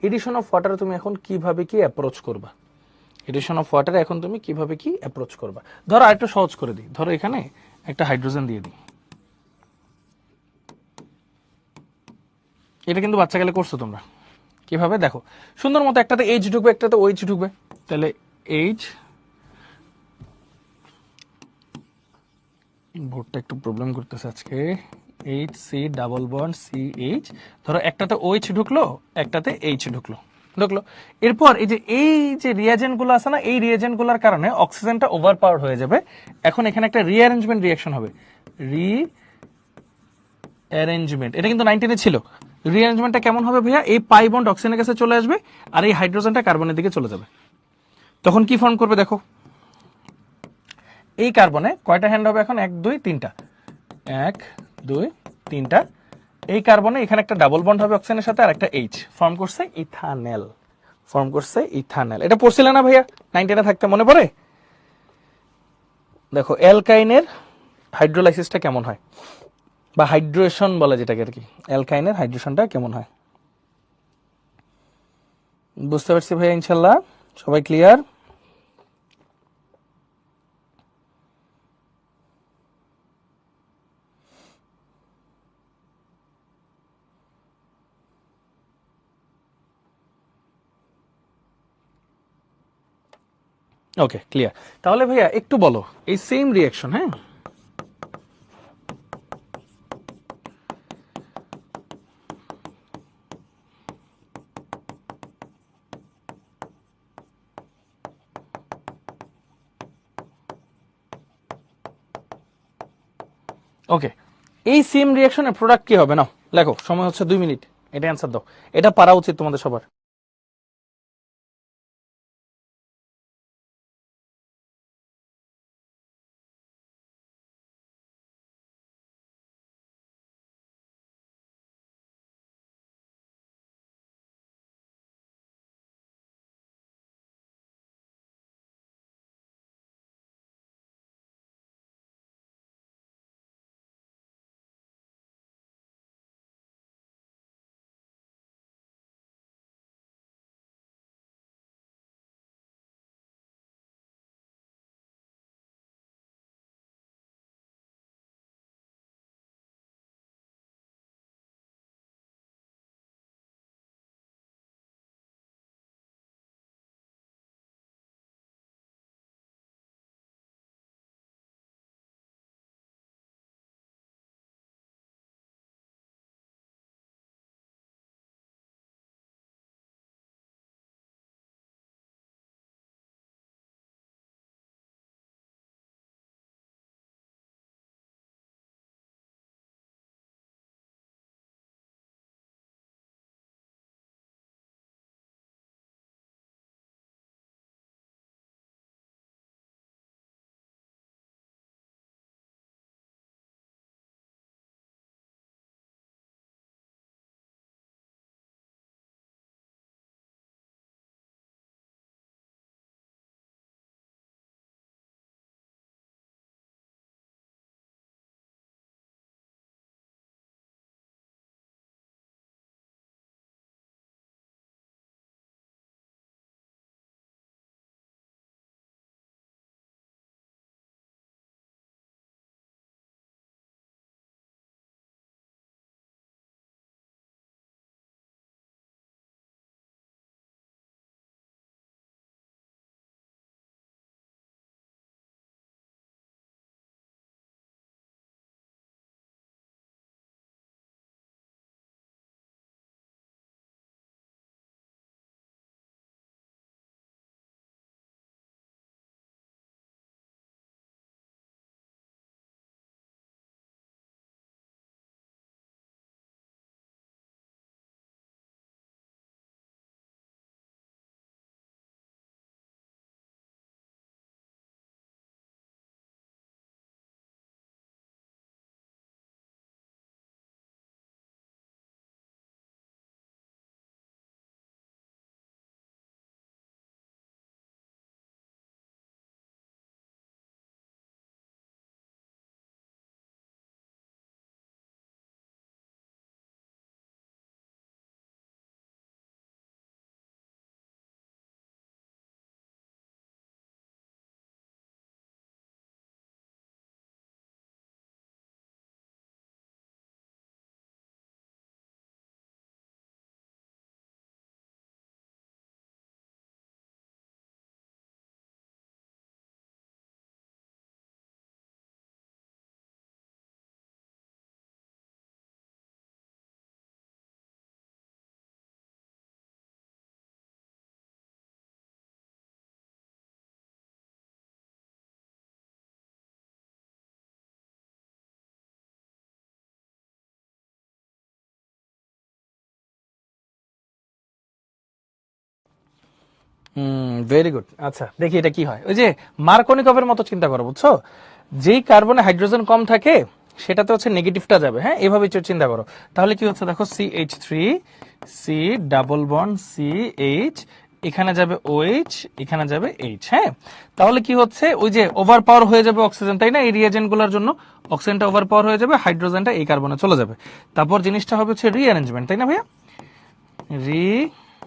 Addition of ওয়াটারে তুমি এখন কিভাবে কি অ্যাপ্রোচ করবা, এডিশন অফ ওয়াটারে এখন তুমি কিভাবে কি অ্যাপ্রোচ করবা। ধরো আরেকটু সহজ করে দিই, ধরো এখানে একটা হাইড্রোজেন দিয়ে দিই, এটা কিন্তু বাচ্চা গেলে করছো তোমরা, কিভাবে দেখো, সুন্দর মতো একটাতে এইচ ঢুকবে, একটাতে ওইচ ঢুকবে, তাহলে এইচ, বোর্ডটা একটু প্রবলেম করতেছে আজকে, H C double bond C H, ধরো একটাতে ওইচ ঢুকলো, একটাতে এইচ ঢুকলো, ঢুকলো। এরপর এই যে রিয়াজেন্ট গুলো আছে না, এই রিয়াজেন্ট গুলোর কারণে অক্সিজেনটা ওভার পাওয়ার হয়ে যাবে। এখন এখানে একটা রিঅ্যারেঞ্জমেন্ট রিঅ্যাকশন হবে, রিঅ্যারেঞ্জমেন্ট, এটা কিন্তু 19 ছিল। রিঅ্যারেঞ্জমেন্টটা কেমন হবে ভাইয়া, এই পাই বন্ড অক্সিজেনের কাছে চলে আসবে, আর এই হাইড্রোজেনটা কার্বনের দিকে চলে যাবে। তখন কি ফর্ম করবে দেখো, এই কার্বনে কয়টা হ্যান্ড হবে এখন, 1 2 3টা, 1 2 3টা। এই কার্বনে এখানে একটা ডাবল বন্ড হবে অক্সিজেনের সাথে, আর একটা এইচ ফর্ম করছে ইথানেল, ফর্ম করছে ইথানেল। এটা পড়ছিলে না ভাইয়া 19 থাকতে, মনে পড়ে? দেখো অ্যালকাইনের হাইড্রোলাইসিসটা কেমন হয়, বা হাইড্রেশন বলে যেটাকে আর কি, অ্যালকাইনের হাইড্রেশনটা কেমন হয়, বুঝতে পারছি ভাইয়া ইনশাল্লাহ? সবাই ক্লিয়ার? ওকে, ক্লিয়ার। তাহলে ভাইয়া একটু বলো, এই সেম রিয়াকশন, হ্যাঁ, ওকে, এই সেম রিয়াকশনের প্রোডাক্ট কি হবে, নাও লেখো, সময় হচ্ছে 2 মিনিট, এটা অ্যান্সার দাও, এটা পারা উচিত তোমাদের সবার। Very good. আচ্ছা দেখি এটা কি হয়। ওই যে মার্কনিকভের মতো চিন্তা করো, বুঝছো? যেই কার্বনে হাইড্রোজেন কম থাকে সেটাতে হচ্ছে নেগেটিভটা যাবে। হ্যাঁ, এভাবে চিন্তা করো। তাহলে কি হচ্ছে দেখো, CH3 C double bond CH, এখানে যাবে OH, এখানে যাবে H। হ্যাঁ, তাহলে কি হচ্ছে, ওই যে ওভার পাওয়ার হয়ে যাবে অক্সিজেন, তাই না? এই রিএজেন্ট গুলোর জন্য অক্সিজেনটা ওভার পাওয়ার হয়ে যাবে, হাইড্রোজেনটা এই কার্বনে চলে যাবে। তারপর জিনিসটা হবে হচ্ছে রিঅ্যারেঞ্জমেন্ট, তাই না ভাইয়া? রিঅ্যারেঞ্জমেন্ট।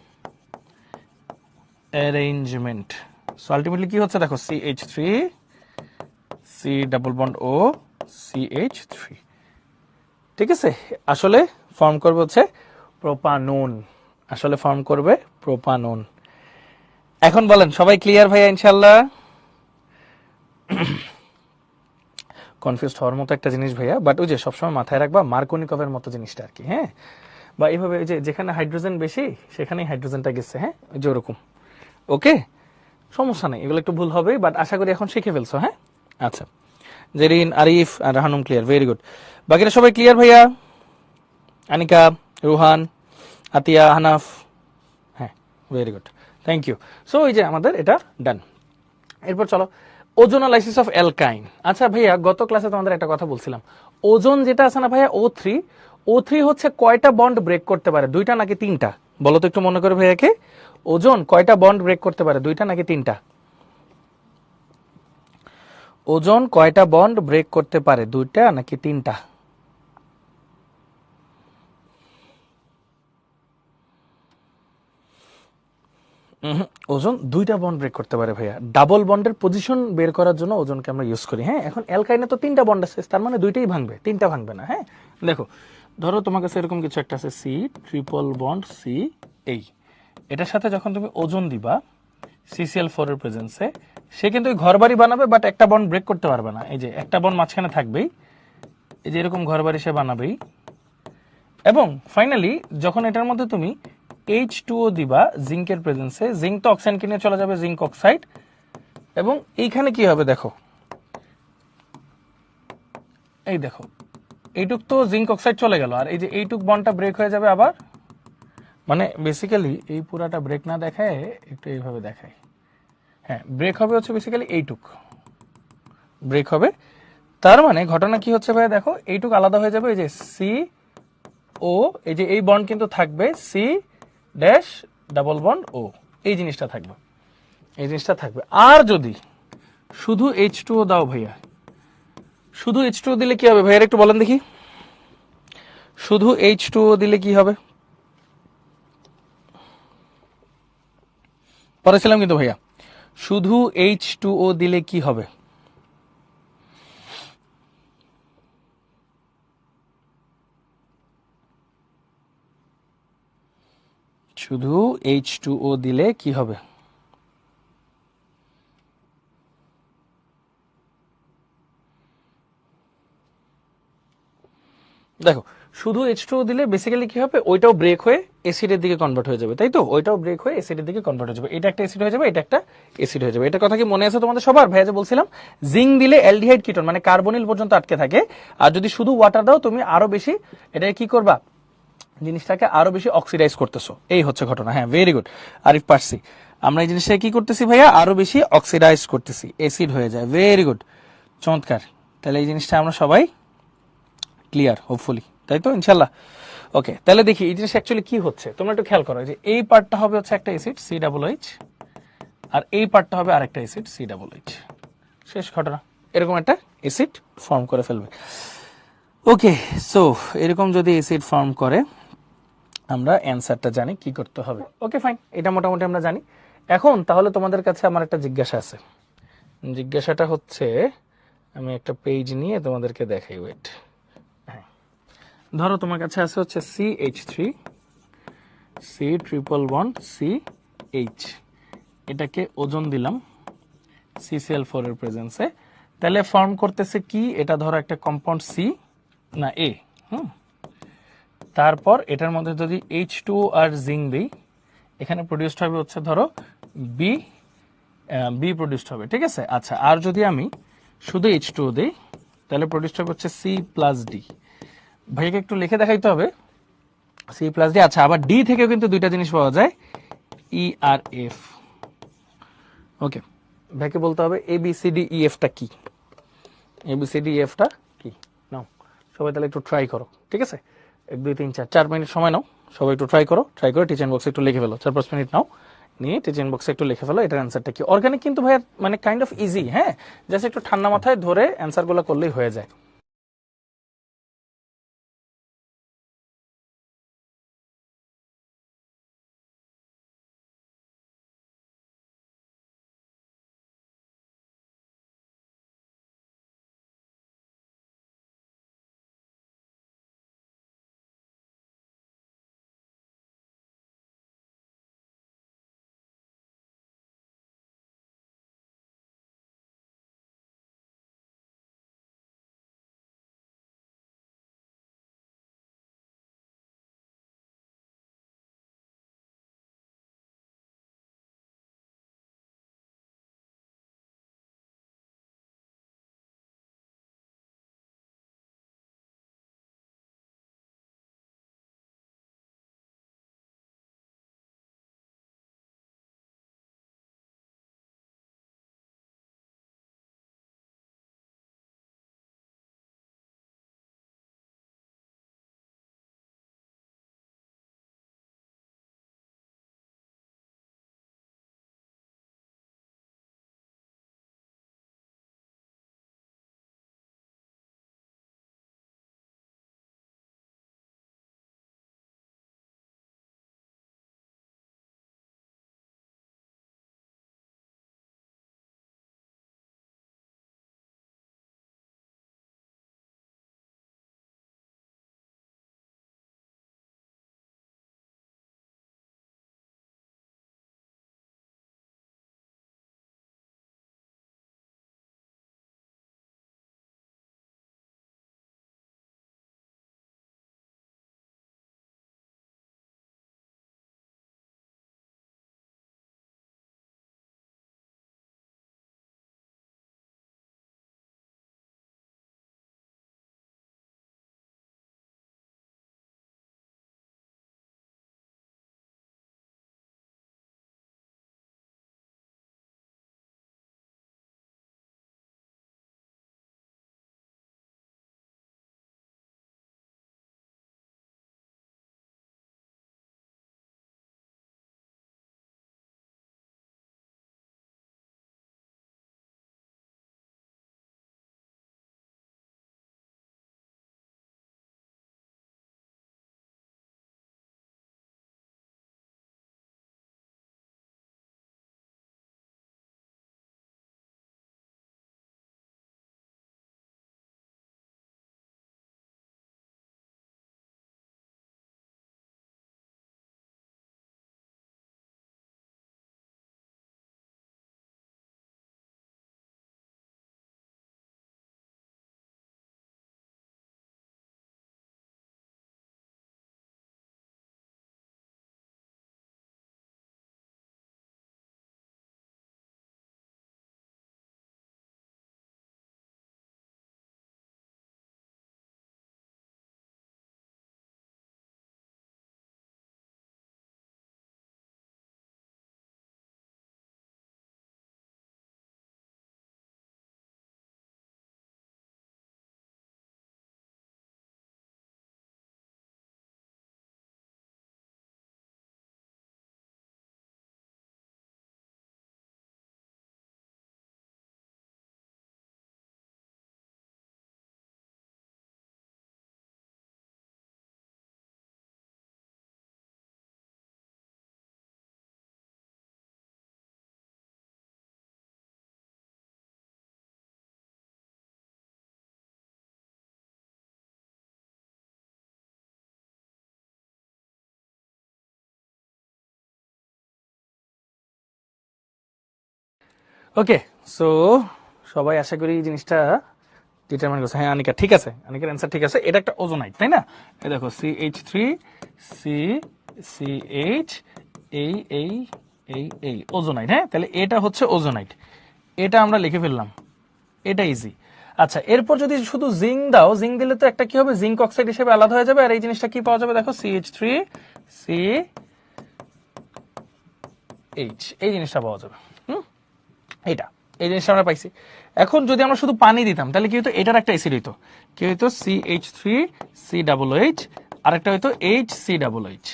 সো আলটিমেটলি কি হচ্ছে দেখো, CH3 সি ডাবল বন্ড ও CH3, ঠিক আছে? আসলে ফর্ম করবে হচ্ছে প্রোপানন, আসলে ফর্ম করবে প্রোপানন। এখন বলেন সবাই ক্লিয়ার ভাইয়া ইনশাল্লাহ? কনফিউজড হওয়ার মতো একটা জিনিস ভাইয়া, বাট ওই যে সবসময় মাথায় রাখবা মার্কনিকভের মতো জিনিসটা আর কি। হ্যাঁ, বা এইভাবে ওই যে যেখানে হাইড্রোজেন বেশি সেখানেই হাইড্রোজেনটা গেছে। হ্যাঁ, ওই যে ওরকম। ওকে, সমস্যা নেই, এগুলো একটু ভুল হবে, বাট আশা করি এখন শিখে ফেলছো। হ্যাঁ, আচ্ছা, জেরিন, আরিফ আর রাহানুম ক্লিয়ার, ভেরি গুড। বাকিরা সবাই ক্লিয়ার ভাইয়া? আনিকা, রুহান, আতিয়া, হানাফ? হ্যাঁ, very good, thank you. So এই যে আমাদের এটা ডান। এরপর চলো ওজোনালাইসিস অফ অ্যালকাইন। আচ্ছা ভাইয়া, গত ক্লাসে তোমাদের একটা কথা বলছিলাম, ওজোন যেটা আছে না ভাইয়া, O3 হচ্ছে কয়টা বন্ড ব্রেক করতে পারে, দুইটা নাকি তিনটা? বলো তো একটু মনে করে ভাইয়াকে, ওজোন কয়টা বন্ড ব্রেক করতে পারে, দুইটা নাকি তিনটা? ওজোন কয়টা বন্ড ব্রেক করতে পারে, দুইটা নাকি তিনটা? ওজন দুইটা বন্ড ব্রেক করতে পারে ভাইয়া। ডাবল বন্ডের পজিশন বের করার জন্য ওজনকে আমরা ইউজ করি। হ্যাঁ, এখন অ্যালকাইনে তো তিনটা বন্ড আছে, তার মানে দুইটাই ভাঙবে, তিনটা ভাঙবে না। হ্যাঁ, দেখো, ধরো তোমার কাছে এরকম কিছু একটা আছে, C ট্রিপল বন্ড C, এই এটার সাথে যখন তুমি ওজন দিবা CCl4 এর প্রেজেন্সে, সে কিন্তু ওই ঘরবাড়ি বানাবে, বাট একটা বন্ড ব্রেক করতে পারবে না। এই যে একটা বন্ড মাঝখানে থাকবেই, এই যে এরকম ঘরবাড়ি সে বানাবেই। এবং ফাইনালি যখন এটার মধ্যে তুমি H2O দিবা জিঙ্কের প্রেজেন্সে, জিঙ্ক তো অক্সাইড কিনে চলে যাবে, জিঙ্ক অক্সাইড। এবং এইখানে কি হবে দেখো, এই দেখো এইটুক তো জিঙ্ক অক্সাইড চলে গেল, আর এই যে এইটুক বন্ডটা ব্রেক হয়ে যাবে আবার। মানে বেসিক্যালি এই পুরাটা ব্রেক না দেখায় একটু এইভাবে দেখায়। হ্যাঁ, ব্রেক হবে হচ্ছে বেসিক্যালি এইটুক ব্রেক হবে। তার মানে ঘটনা কি হচ্ছে ভাই, দেখো এইটুক আলাদা হয়ে যাবে, এই যে CO, এই যে এই বন্ড কিন্তু থাকবে C dash double bond O, এই জিনিসটা থাকবে, এই জিনিসটা থাকবে। আর যদি শুধু H2O দাও ভাইয়া, শুধু H2O দিলে কি হবে ভাইয়া একটু বলেন দেখি, শুধু H2O দিলে কি হবে? পড়েছিলাম কিন্তু ভাইয়া, শুধু H2O দিলে কি হবে? শুধু H2O দিলে কি হবে? দেখো, শুধু H2O দিলে বেসিক্যালি কি হবে, ওইটাও ব্রেক হয়ে অ্যাসিডের দিকে কনভার্ট হয়ে যাবে, তাই তো? ওইটাও ব্রেক হয়ে অ্যাসিডের দিকে কনভার্ট হয়ে যাবে, এটা একটা অ্যাসিড হয়ে যাবে, এটা একটা অ্যাসিড হয়ে যাবে। এটা কথা কি মনে আছে তোমাদের সবার? ভাইয়া যে বলছিলাম, জিঙ্ক দিলে অ্যালডিহাইড কিটোন মানে কার্বনিল পর্যন্ত আটকে থাকে, আর যদি শুধু ওয়াটার দাও তুমি আরো বেশি এটা কি করবা, জিনিসটাকে আরো বেশি অক্সিডাইজ করতেছো। এই হচ্ছে ঘটনা। হ্যাঁ, ভেরি গুড আরিফ, পারছি। আমরা এই জিনিসটাকে কি করতেছি ভাইয়া, আরো বেশি অক্সিডাইজ করতেছি, অ্যাসিড হয়ে যায়। ভেরি গুড, চমৎকার। তাহলে এই জিনিসটা আমরা সবাই ক্লিয়ার হোপফুলি, তাই তো ইনশাল্লাহ? ওকে, তাহলে দেখি এই জিনিস অ্যাকচুয়ালি কি হচ্ছে, তোমরা একটু খেয়াল করো। যে এই পার্টটা হবে হচ্ছে একটা অ্যাসিড COOH, আর এই পার্টটা হবে আরেকটা অ্যাসিড COOH। শেষ ঘটনা, এরকম একটা অ্যাসিড ফর্ম করে ফেলবে। ওকে, সো এরকম যদি অ্যাসিড ফর্ম করে, আমরা অ্যান্সারটা জানি কি করতে হবে। ওকে ফাইন, এটা মোটামুটি আমরা জানি। এখন তাহলে তোমাদের কাছে আমার একটা জিজ্ঞাসা আছে। জিজ্ঞাসাটা হচ্ছে, আমি একটা পেজ নিয়ে তোমাদেরকে দেখাই, ওয়েট। ধরো তোমার কাছে আছে হচ্ছে CH3 C triple bond CH, এটাকে ওজন দিলাম CCl4 এর প্রেজেন্সে, তাহলে ফর্ম করতেছে কি, এটা ধরো একটা কম্পাউন্ড C না A। তারপর এটার মধ্যে যদি H2O আর জিঙ্ক দিই, এখানে প্রডিউসড হবে হচ্ছে ধরো বি প্রডিউসড হবে, ঠিক আছে? আচ্ছা, আর যদি আমি শুধু H2O দিই, তাহলে প্রডিউসড হবে হচ্ছে C+D। ভাইকে একটু লিখে দেখাইতে হবে, C+D। আচ্ছা, আবার D থেকেও কিন্তু দুইটা জিনিস পাওয়া যায়, E আর F। ওকে, ভাইকে বলতে হবে ABCDEF টা কি, ABCDEF টা কি। নাও সবাই তাহলে একটু ট্রাই করো, ঠিক আছে? 1 2 3 4 4 মিনিট সময় নাও, সবাই একটু ট্রাই করো, ট্রাই করে টিচার বক্সে একটু লিখে ফেলো। 4 5 মিনিট নাও, নিয়ে টিচিং বক্সে একটু লিখে ফেলো এটার অ্যান্সারটা কি। অর্গানিক কিন্তু ভাই মানে কাইন্ড অফ ইজি, হ্যাঁ, জাস্ট একটু ঠান্ডা মাথায় ধরে অ্যান্সারগুলো করলেই হয়ে যায়। ওকে, সো সবাই আশা করি এই জিনিসটা ডিটারমাইন করছে। হ্যাঁ আনিকা ঠিক আছে, আনিকার অ্যান্সার ঠিক আছে, এটা একটা ওজোনাইট তাই না? এই দেখো CH3CCH এই এই এই এই ওজোনাইট, হ্যাঁ, তাহলে এটা হচ্ছে ওজোনাইট, এটা আমরা লিখে ফেললাম, এটা ইজি। আচ্ছা, এরপর যদি শুধু জিঙ্ক দাও, জিঙ্ক দিলে তো একটা কি হবে, জিঙ্ক অক্সাইড হিসেবে আলাদা হয়ে যাবে, আর এই জিনিসটা কি পাওয়া যাবে দেখো CH3CH এই জিনিসটা পাওয়া যাবে। এটা এই জিনিসটা আমরা পাইছি। এখন যদি আমরা শুধু পানি দিতাম তাহলে কি হতো, এটার একটা অ্যাসিড হইতো, কি হইতো CH3COOH, আরেকটা হইতো HCOOH।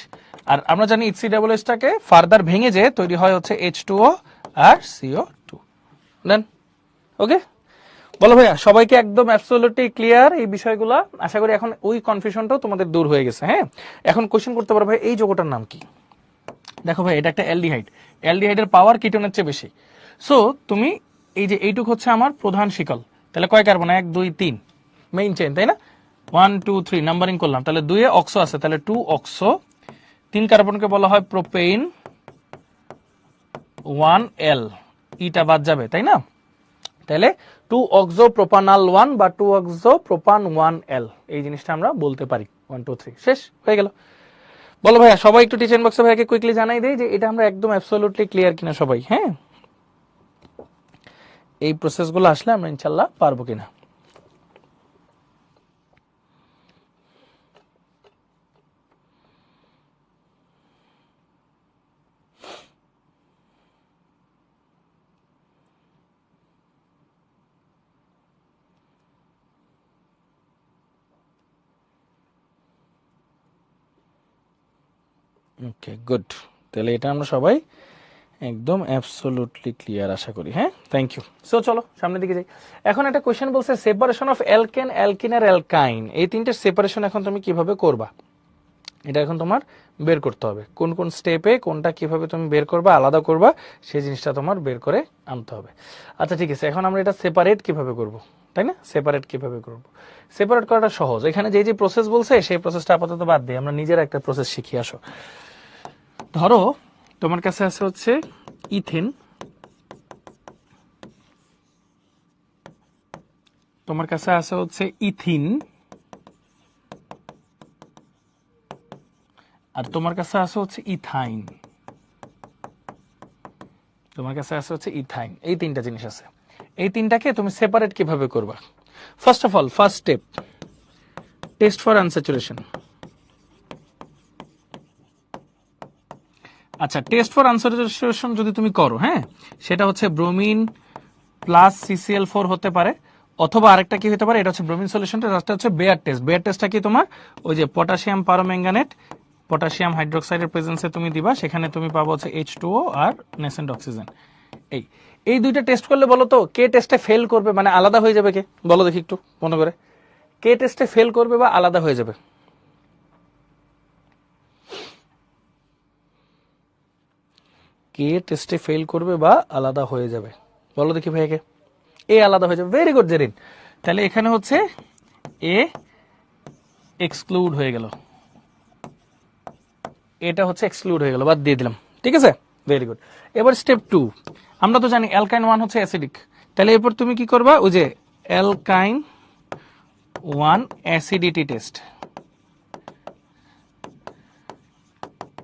আর আমরা জানি HCOOH টাকে ফার্দার ভেঙে যে তৈরি হয় হচ্ছে H2O আর CO2। দেন ওকে, বলো ভাইয়া সবাইকে একদম অ্যাবসলিউটলি ক্লিয়ার এই বিষয়গুলো? আশা করি এখন ওই কনফিউশনটাও তোমাদের দূর হয়ে গেছে। হ্যাঁ, এখন কোশ্চেন করতে পারো ভাই এই যৌগটার নাম কি? দেখো ভাই এটা একটা অ্যালডিহাইড, অ্যালডিহাইডের পাওয়ার কিটোনের চেয়ে বেশি। সো তুমি এই যে এইটুক হচ্ছে আমার প্রধান শিকল, তাহলে কয় কার্বন, 1 2 3 মেইন চেইন, তাই না? 1 2 3 নাম্বারিং করলাম, তাহলে 2 এ অক্সো আছে, তাহলে 2 অক্সো। 3 কার্বনকে বলা হয় প্রোপেইন 1L, ইটা বাদ যাবে, তাই না? তাহলে 2 অক্সো প্রোপানাল 1 বা 2 অক্সো প্রোপান 1L, এই জিনিসটা আমরা বলতে পারি। 1 2 3 শেষ হয়ে গেল। বলো ভাইয়া সবাই একটু টিচার বক্সে ভাইয়াকে কুইকলি জানাই দেই যে এটা আমরা একদম অ্যাবসলিউটলি ক্লিয়ার কিনা সবাই। হ্যাঁ, এই প্রসেসগুলো আসলে আমরা ইনশাল্লাহ পারবো কিনা। ওকে গুড, তাহলে এটা আমরা সবাই একদম অ্যাবসলিউটলি ক্লিয়ার আশা করি। হ্যাঁ, থ্যাংক ইউ। সো চলো সামনের দিকে যাই। এখন একটা কোশ্চেন বলছে সেপারেশন অফ অ্যালকেন, অ্যালকিন আর অ্যালকাইন, এই তিনটে সেপারেশন এখন তুমি কিভাবে করবা, এটা এখন তোমার বের করতে হবে। কোন কোন স্টেপে কোনটা কিভাবে তুমি বের করবা, আলাদা করবা, সেই জিনিসটা তোমার বের করে আনতে হবে। আচ্ছা ঠিক আছে, এখন আমরা এটা সেপারেট কিভাবে করব, তাই না? সেপারেট কিভাবে করব, সেপারেট করাটা সহজ। এখানে যে যে প্রসেস বলছে সেই প্রসেসটা আপাতত বাদ দিয়ে আমরা নিজের একটা প্রসেস শিখে আসো। ধরো তোমার কাছে আছে হচ্ছে ইথেন, তোমার কাছে আছে হচ্ছে ইথিন, আর তোমার কাছে আছে হচ্ছে ইথাইন, তোমার কাছে আছে হচ্ছে ইথাইন। এই তিনটা জিনিস আছে, এই তিনটাকে তুমি সেপারেট কিভাবে করবা? First of all, first step, test for unsaturation. আচ্ছা, টেস্ট ফর আনস্যাচুরেশন যদি তুমি করো, হ্যাঁ, সেটা হচ্ছে ব্রোমিন প্লাস CCl4 হতে পারে, অথবা আরেকটা কি হতে পারে, এটা হচ্ছে ব্রোমিন সলিউশনটা, রাস্তা হচ্ছে বেয়ার টেস্ট। বেয়ার টেস্টটা কি তোমার ওই যে পটাশিয়াম পারোম্যাঙ্গানেট, পটাশিয়াম হাইড্রোক্সাইডের প্রেজেন্সে তুমি দিবা, সেখানে তুমি পাবো হচ্ছে H2O আর নেসেন্ট অক্সিজেন। এই এই দুইটা টেস্ট করলে বলো তো কে টেস্টে ফেল করবে, মানে আলাদা হয়ে যাবে কে, বলো দেখি একটু মনে করে, কে টেস্টে ফেল করবে বা আলাদা হয়ে যাবে? কে টেস্টে ফেল করবে বা আলাদা হয়ে যাবে, বলো দেখি ভাইয়াকে। এ আলাদা হয়ে যাবে, ভেরি গুড জেরিন। তাহলে এখানে হচ্ছে এ এক্সক্লুড হয়ে গেল, এটা হচ্ছে এক্সক্লুড হয়ে গেল, বাদ দিয়ে দিলাম, ঠিক আছে, ভেরি গুড। এবার স্টেপ 2, আমরা তো জানি অ্যালকাইন 1 হচ্ছে অ্যাসিডিক, তাহলে এরপর তুমি কি করবা, ওই যে অ্যালকাইন 1 অ্যাসিডিটি টেস্ট।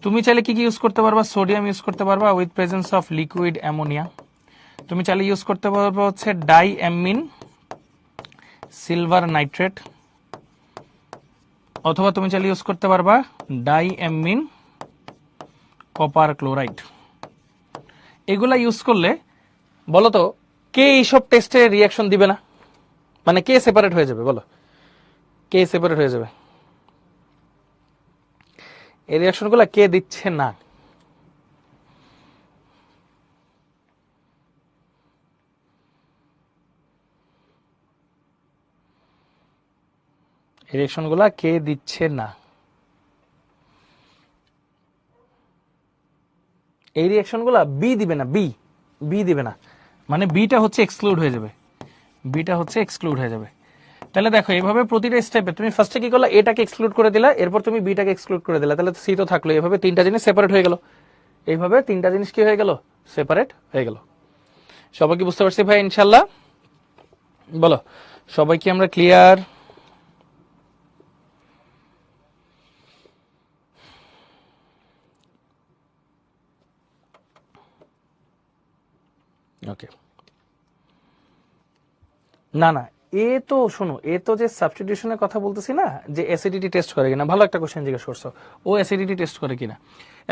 তুমি চাইলে কি কি ইউজ করতে পারবা, সোডিয়াম ইউজ করতে পারবা with presence of liquid ammonia. তুমি চাইলে ইউজ করতে পারবা হচ্ছে ডাইঅ্যামিন সিলভার নাইট্রেট, অথবা তুমি চাইলে ইউজ করতে পারবা ডাইঅ্যামিন কপার ক্লোরাইড। এগুলা ইউজ করলে বলো তো কে এইসব টেস্টে রিয়াকশন দিবে না, মানে কে সেপারেট হয়ে যাবে, বলো কে সেপারেট হয়ে যাবে? এই রিয়াকশনগুলো কে দিচ্ছে না? এই রিয়াকশনগুলো কে দিচ্ছে না? এই রিয়াকশনগুলো বি দিবে না, বি বি দিবে না, মানে বিটা হচ্ছে এক্সক্লুড হয়ে যাবে, বিটা হচ্ছে এক্সক্লুড হয়ে যাবে। তাহলে দেখো এইভাবে প্রতিটা স্টেপে তুমি ফার্স্টে কি করলা, এটাকে এক্সক্লুড করে দিলা, এরপর তুমি বিটাকে এক্সক্লুড করে দিলা, তাহলে সি তো থাকলো। এইভাবে তিনটা জিনিস সেপারেট হয়ে গেল, এইভাবে তিনটা জিনিস কি হয়ে গেল, সেপারেট হয়ে গেল। সবাই কি বুঝতে পারছি ভাই ইনশাল্লাহ? বলো সবাই কি আমরা ক্লিয়ার? ওকে, না না, এ তো শোনো, এ তো যে সাবস্টিটিউশনের কথা বলতেছি না, যে অ্যাসিডিটি টেস্ট করে কিনা, ভালো একটা কোশ্চেন জিজ্ঞেস করছো, ও অ্যাসিডিটি টেস্ট করে কিনা।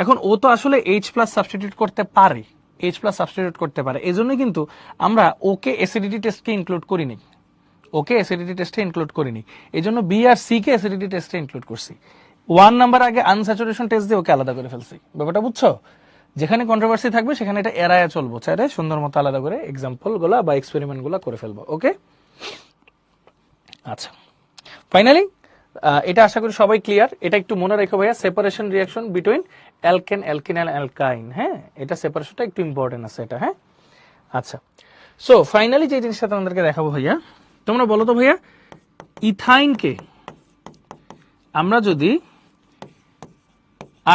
এখন ও তো আসলে H+ সাবস্টিটিউট করতে পারে, H প্লাস সাবস্টিটিউট করতে পারে। এজন্য কিন্তু আমরা ওকে অ্যাসিডিটি টেস্টকে ইনক্লুড করিনি, ওকে অ্যাসিডিটি টেস্টে ইনক্লুড করিনি, এই জন্য বি আর সি কে অ্যাসিডিটি টেস্টে ইনক্লুড করছি। 1 নাম্বার আগে আনস্যাচুরেশন টেস্ট দিয়ে ওকে আলাদা করে ফেলছি। ব্যাপারটা বুঝছো? যেখানে কন্ট্রোভার্সি থাকবে সেখানে এটা এড়ায় চলবো, চাইলে সুন্দর মতো আলাদা করে এক্সাম্পল গুলা বা এক্সপেরিমেন্ট গুলা করে ফেলবো। ওকে, আচ্ছা, ফাইনালি এটা আশা করি সবাই ক্লিয়ার। এটা একটু মনে রেখো ভাইয়া, separation reaction between alkane, alkene and alkyne. হ্যাঁ, এটা সেপারেশনটা একটু ইম্পর্টেন্ট আছে এটা। হ্যাঁ, আচ্ছা, সো ফাইনালি যে জিনিসটা তোমাদেরকে দেখাবো ভাইয়া, তোমরা বলো তো ভাইয়া, ইথাইনকে আমরা যদি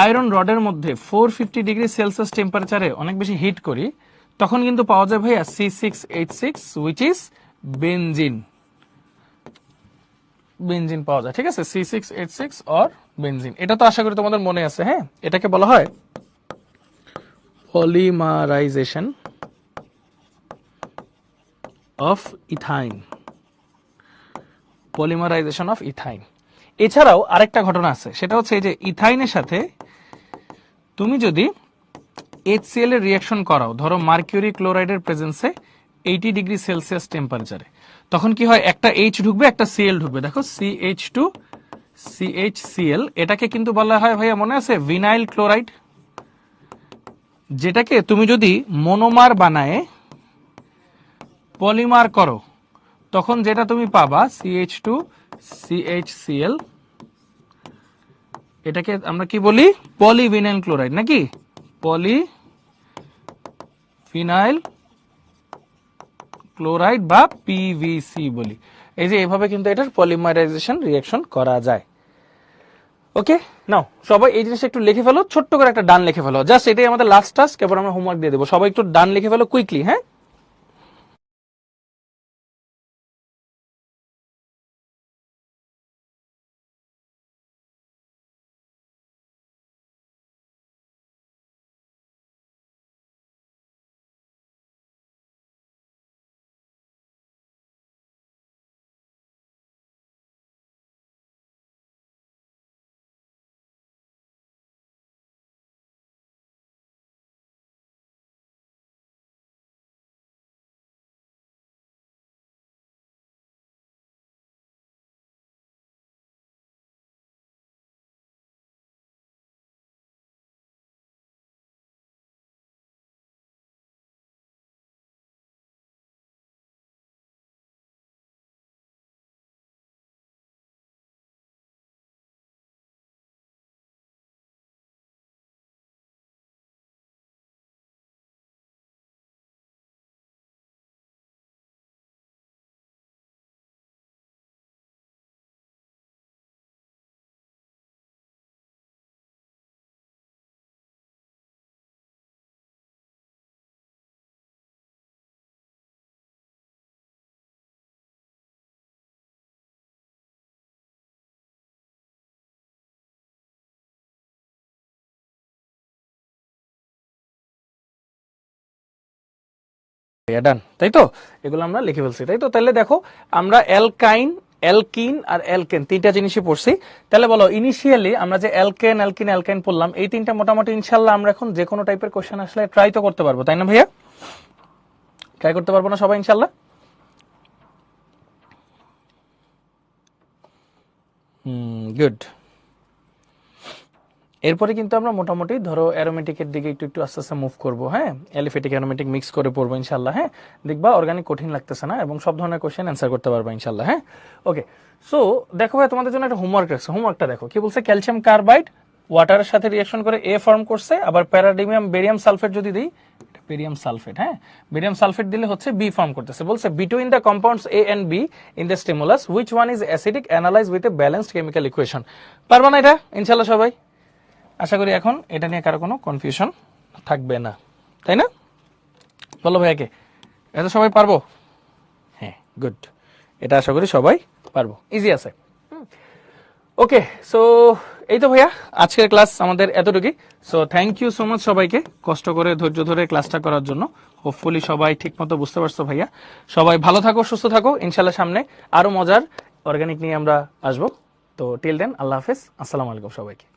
আয়রন রডের মধ্যে 450 ডিগ্রি সেলসিয়াস টেম্পারেচারে অনেক বেশি হিট করি, তখন কিন্তু পাওয়া যায় ভাইয়া C6H6 which is benzene. Benzene পাওয়া যায়, ঠিক আছে, C6H6 অর বেনজিন। এটা তো আশা করি তোমাদের মনে আছে। হ্যাঁ, এটাকে বলা হয় polymerisation of ethyne, polymerisation of ethyne. এছাড়াও আরেকটা ঘটনা আছে, সেটা হচ্ছে এই যে ইথাইনের সাথে তুমি যদি HCl এর রিঅ্যাকশন করাও, ধরো মার্কিউরি ক্লোরাইডের প্রেজেন্সে 80 ডিগ্রি সেলসিয়াস টেম্পারেচারে, তখন কি হয়, একটা H ঢুকবে, একটা Cl ঢুকবে। দেখো CH2 CHCl, এটাকে কিন্তু বলা হয় ভাইয়া, মনে আছে, ভিনাইল ক্লোরাইড। যেটাকে তুমি যদি মনোমার বানায় পলিমার করো, তখন যেটা তুমি পাবা CH2 CHCl, এটাকে আমরা কি বলি, পলিভিনাইল ক্লোরাইড, নাকি পলিভিনাইল ক্লোরাইড বা PVC বলি। এই যে এভাবে কিন্তু এটার পলিমারাইজেশন রিঅ্যাকশন করা যায়। ওকে, নাও সবাই এই জিনিসটা একটু লিখে ফেলো, ছোট্ট করে একটা ডান লিখে ফেলো, জাস্ট এটাই আমাদের লাস্ট টাস্ক, এরপর আমরা হোমওয়ার্ক দিয়ে দেবো। সবাই একটু ডান লিখে ফেলো কুইকলি। হ্যাঁ, ডান, তাই তো, এগুলো আমরা লিখে ফেলছি, তাই তো। তাহলে দেখো, আমরা অ্যালকাইন, অ্যালকিন আর অ্যালকেন তিনটা জিনিসই পড়ছি। তাহলে বলো, ইনিশিয়ালি আমরা যে অ্যালকেন, অ্যালকিন, অ্যালকাইন পড়লাম, এই তিনটা মোটামুটি ইনশাল্লাহ আমরা এখন যে কোনো টাইপের কোশ্চেন আসলে ট্রাই তো করতে পারবো, তাই না ভাইয়া? ট্রাই করতে পারবো না সবাই ইনশাল্লাহ? গুড। এরপরে কিন্তু আমরা মোটামুটি ধরো অ্যারোমেটিকের দিকে একটু একটু আস্তে আস্তে মুভ করবো। হ্যাঁ, অ্যালিফেটিক অ্যারোমেটিক মিক্স করে পড়বো ইনশাল্লাহ। হ্যাঁ, দেখবা অর্গানিক কঠিন লাগতেছে না, এবং সব ধরনের কোশ্চেন অ্যান্সার করতে পারবা ইনশাল্লাহ। হ্যাঁ, ওকে, সো দেখো ভাই, তোমাদের জন্য একটা হোমওয়ার্ক রাখছে। হোমওয়ার্কটা দেখো কি বলছে, ক্যালসিয়াম কার্বাইড ওয়াটারের সাথে রিঅ্যাকশন করে A ফর্ম করছে, আবার প্যারাডিমিয়াম বেরিয়াম সালফেট যদি দিই, বেরিয়াম সালফেট, হ্যাঁ, বেরিয়াম সালফেট দিলে হচ্ছে B ফর্ম করতেছে। বলছে between the compounds A and B in the stimulus which one is acidic, analyse with a balanced chemical equation. পারবা না এটা ইনশাল্লাহ সবাই? আশা করি এখন এটা নিয়ে কারো কোনো কনফিউশন থাকবে না, তাই না? বলো ভাইয়াকে, এটা সবাই পারবো? হ্যাঁ, গুড, এটা আশা করি সবাই পারবো, ইজি আছে। ওকে, সো এই তো ভাইয়া, আজকের ক্লাস আমাদের এতটুকুই। So thank you so much সবাইকে, কষ্ট করে ধৈর্য ধরে ক্লাসটা করার জন্য। হোপফুলি সবাই ঠিক মতো বুঝতে পারছো ভাইয়া। সবাই ভালো থাকো, সুস্থ থাকো, ইনশাল্লাহ সামনে আরো মজার অর্গানিক নিয়ে আমরা আসবো। তো টিল দেন, আল্লাহ হাফেজ, আসসালামু আলাইকুম সবাইকে।